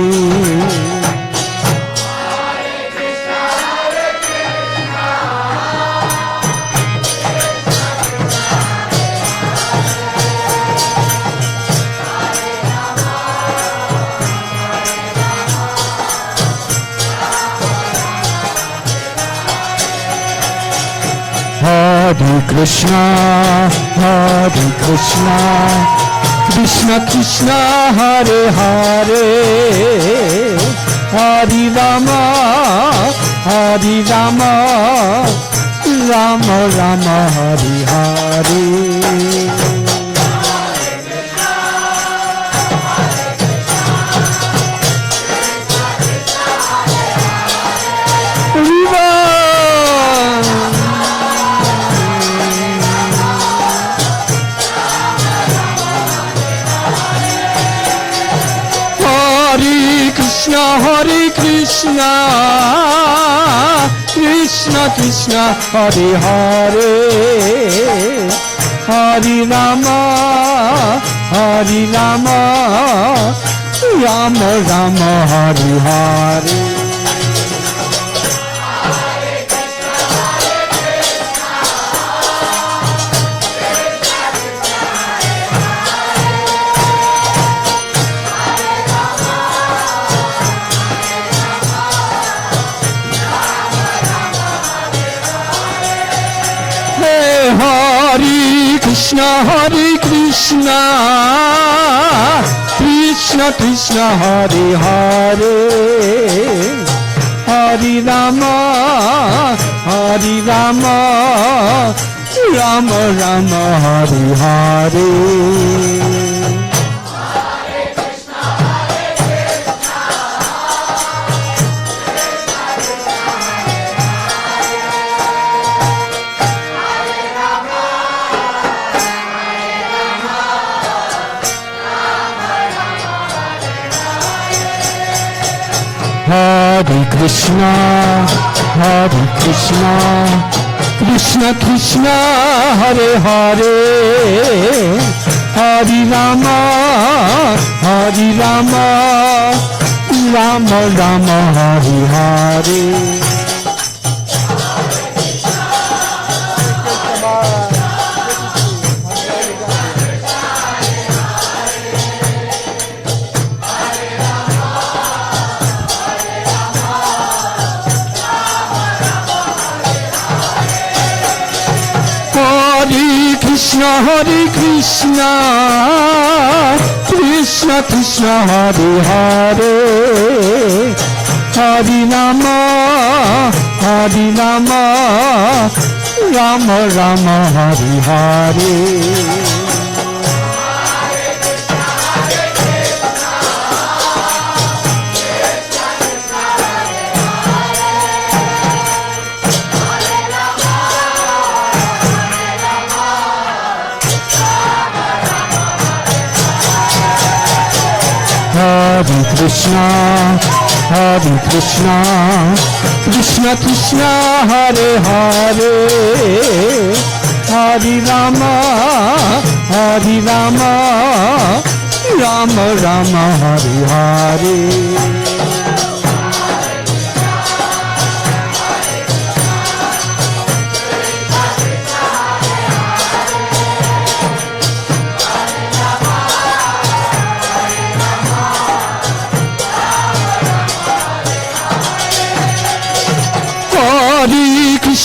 B: Hare Krishna, Hare Krishna, Krishna Krishna, Hare Hare, Hare Rama, Hare Rama, Rama Rama, Hare Hare. Hare Krishna, Hare Krishna, Krishna Krishna, Hare Hare, Hare Rama, Hare Rama, Rama Rama, Hare Hare. Hare Krishna, Hare Krishna, Krishna Krishna, Hare Hare, Hare Rama, Hare Rama, Rama Rama, Hare Hare. Hare Krishna, Krishna Krishna, Hare Hare, Hare Rama, Rama Rama, Hare Hare. Hare Krishna, Krishna Krishna, Hare Hare, Hare Rama, Rama Rama, Hare Hare. Hare Krishna, Krishna Krishna, Hare Hare, Hare Rama, Rama Rama, Hare Hare.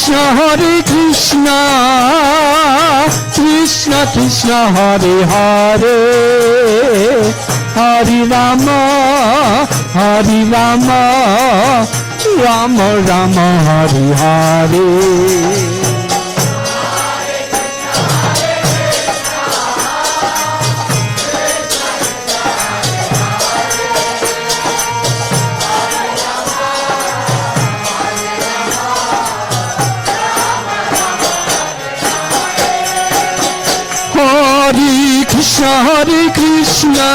B: Hare Krishna, Krishna Krishna, Hare Hare, Hare Rama, Rama Rama, Hare Hare. Hare Krishna,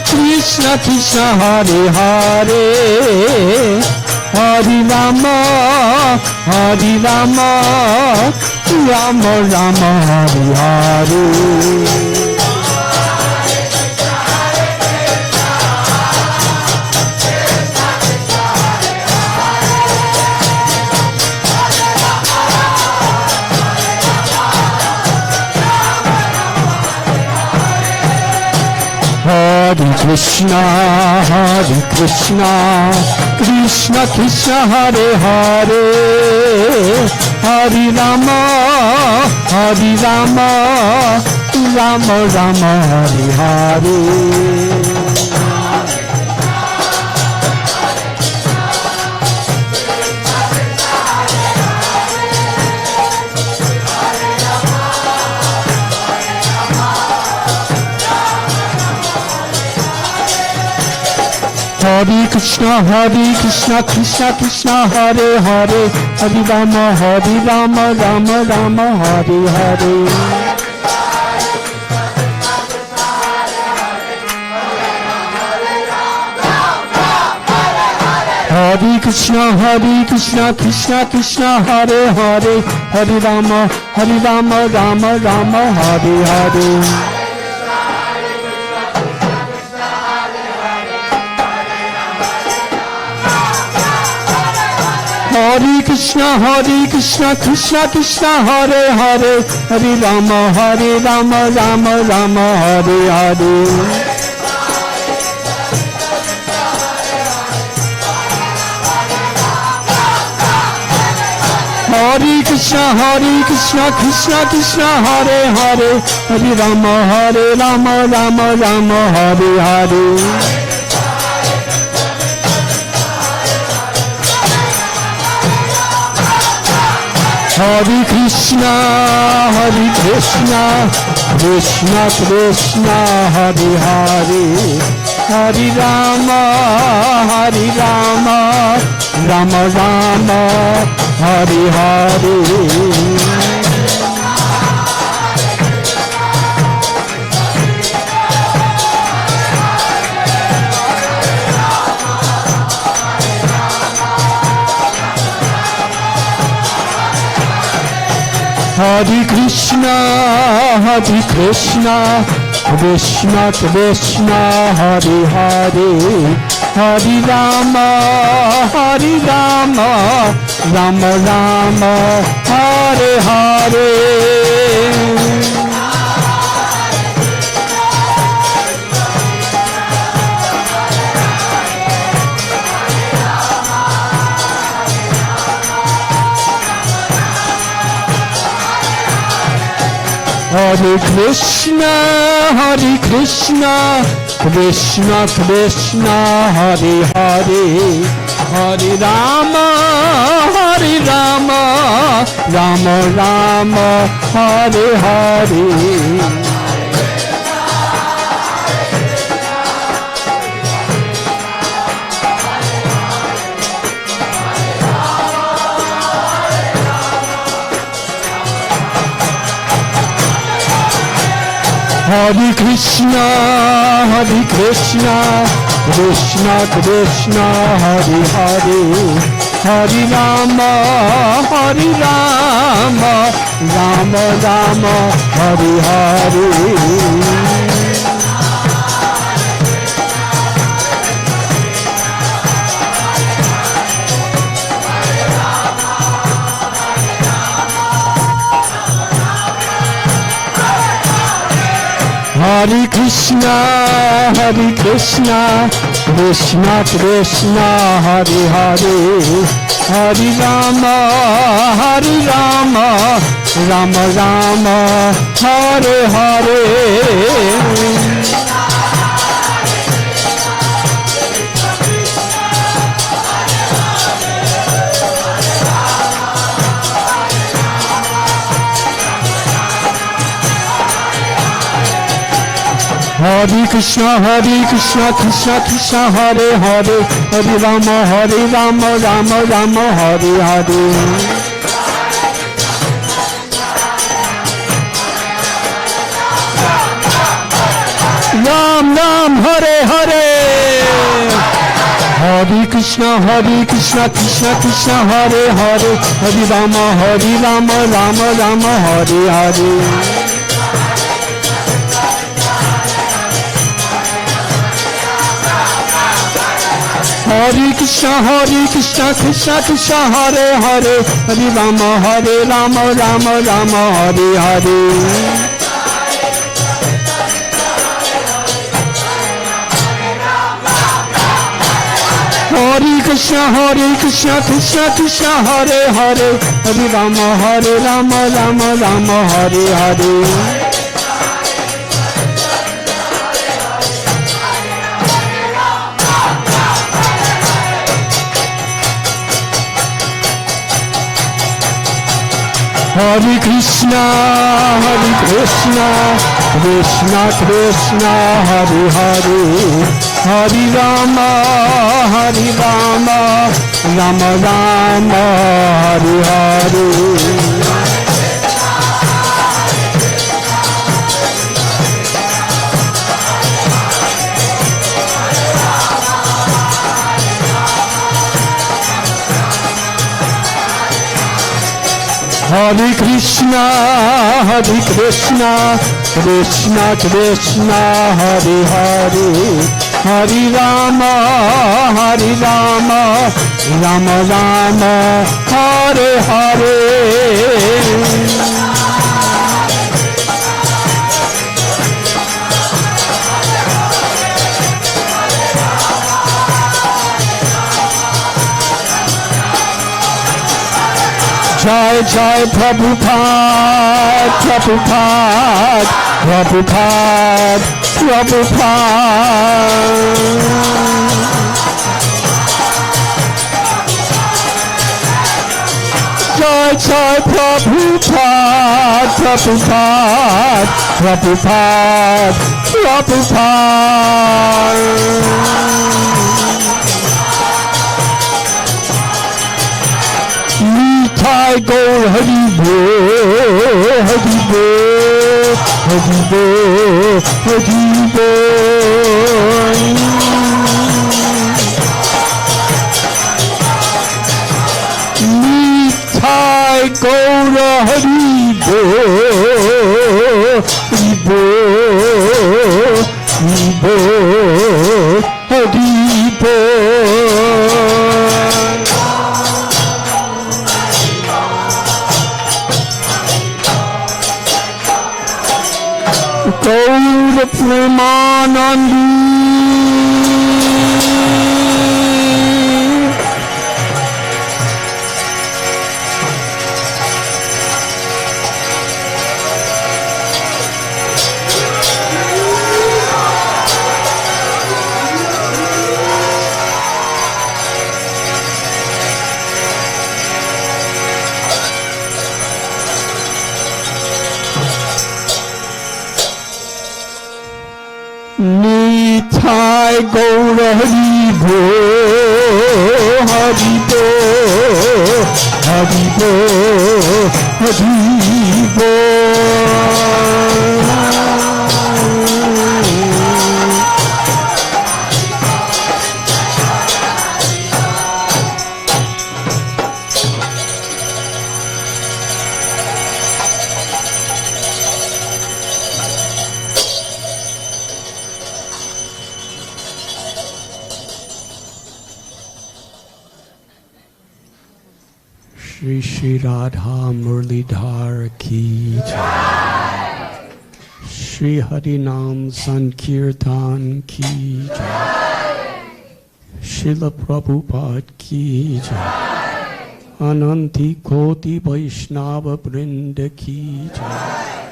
B: Krishna Krishna, Hare Hare, Hare Rama, Rama Rama, Hare Hare. Hare Krishna, Krishna Krishna, Hare Hare, Hare Rama, Rama Rama, Hare Hare. Hare Krishna, Krishna Krishna, Hare Hare, Hare Rama, Rama Rama, Hare Hare. Hare Krishna, Krishna Krishna, Hare Hare, Hare Rama, Rama Rama, Hare Hare. Hare Krishna, Krishna Krishna, Hare Hare, Hare Rama, Rama Rama, Hare Hare. Hare Krishna, Krishna Krishna, Hare Hare, Hare Rama, Rama Rama, Hare Hare. Hare Krishna, Krishna Krishna, Hare Hare, Hare Rama, Rama Rama, Hare Hare. Hare Krishna, Krishna Krishna, Hare Hare, Hare Rama, Rama Rama, Hare Hare. Hare Krishna, Krishna Krishna, Hare Hare, Hare Rama, Rama Rama, Hare Hare. Hare Krishna, Krishna Krishna, Hare Hare, Hare Rama, Rama Rama, Hare Hare. Hare Krishna, Krishna Krishna, Hare Hare, Hare Rama, Rama Rama, Hare Hare. Hare Krishna, Krishna Krishna, Hare Hare, Hare Rama, Rama Rama, Hare Hare. Ram Ram, Hare Hare. Hare Krishna, Krishna Krishna, Hare Hare, Hare Rama, Rama Rama, Hare Hare. Hare Krishna, Krishna Krishna, Hare Hare, Hare Rama, Rama Rama, Hare Hare. Hare Krishna, Krishna Hare Hare, Hare Rama, Rama Rama, Hare Hare. Hare Krishna, Krishna Krishna, Hare Hare, Hare Rama, Rama Rama, Hare Hare. Hare Krishna, Krishna Krishna, Hare Hare, Hare Rama, Rama Rama, Hare Hare. Jai Jai Prabhupada, Prabhupada. Jai Jai Prabhupada, Prabhupada. Nitai Gaur Hari Bol, Hari Bol, Hari Bol, Hari Bol. Nitai Gaur Hari Haribo, Haribo, Haribo. Gaura Premanandi. Nitai Gaura Haribo, Haribo, Haribo, Haribo. Shri Shri Radha Murlidhar Ki Jai. Shri Harinam Sankirtan Ki Jai. Srila Prabhupada Ki Jai. Ananti Koti Vaishnava Vrinda Ki Jai.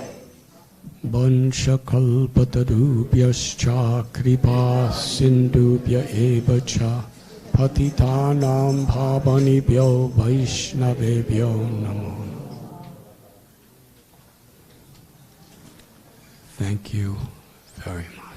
B: Vansha Kalpatarubhyascha Kripa Sindhubhya Eva Cha Patitanam Bhavanibhyo Vaishnavebhyo Namo. Thank you very much.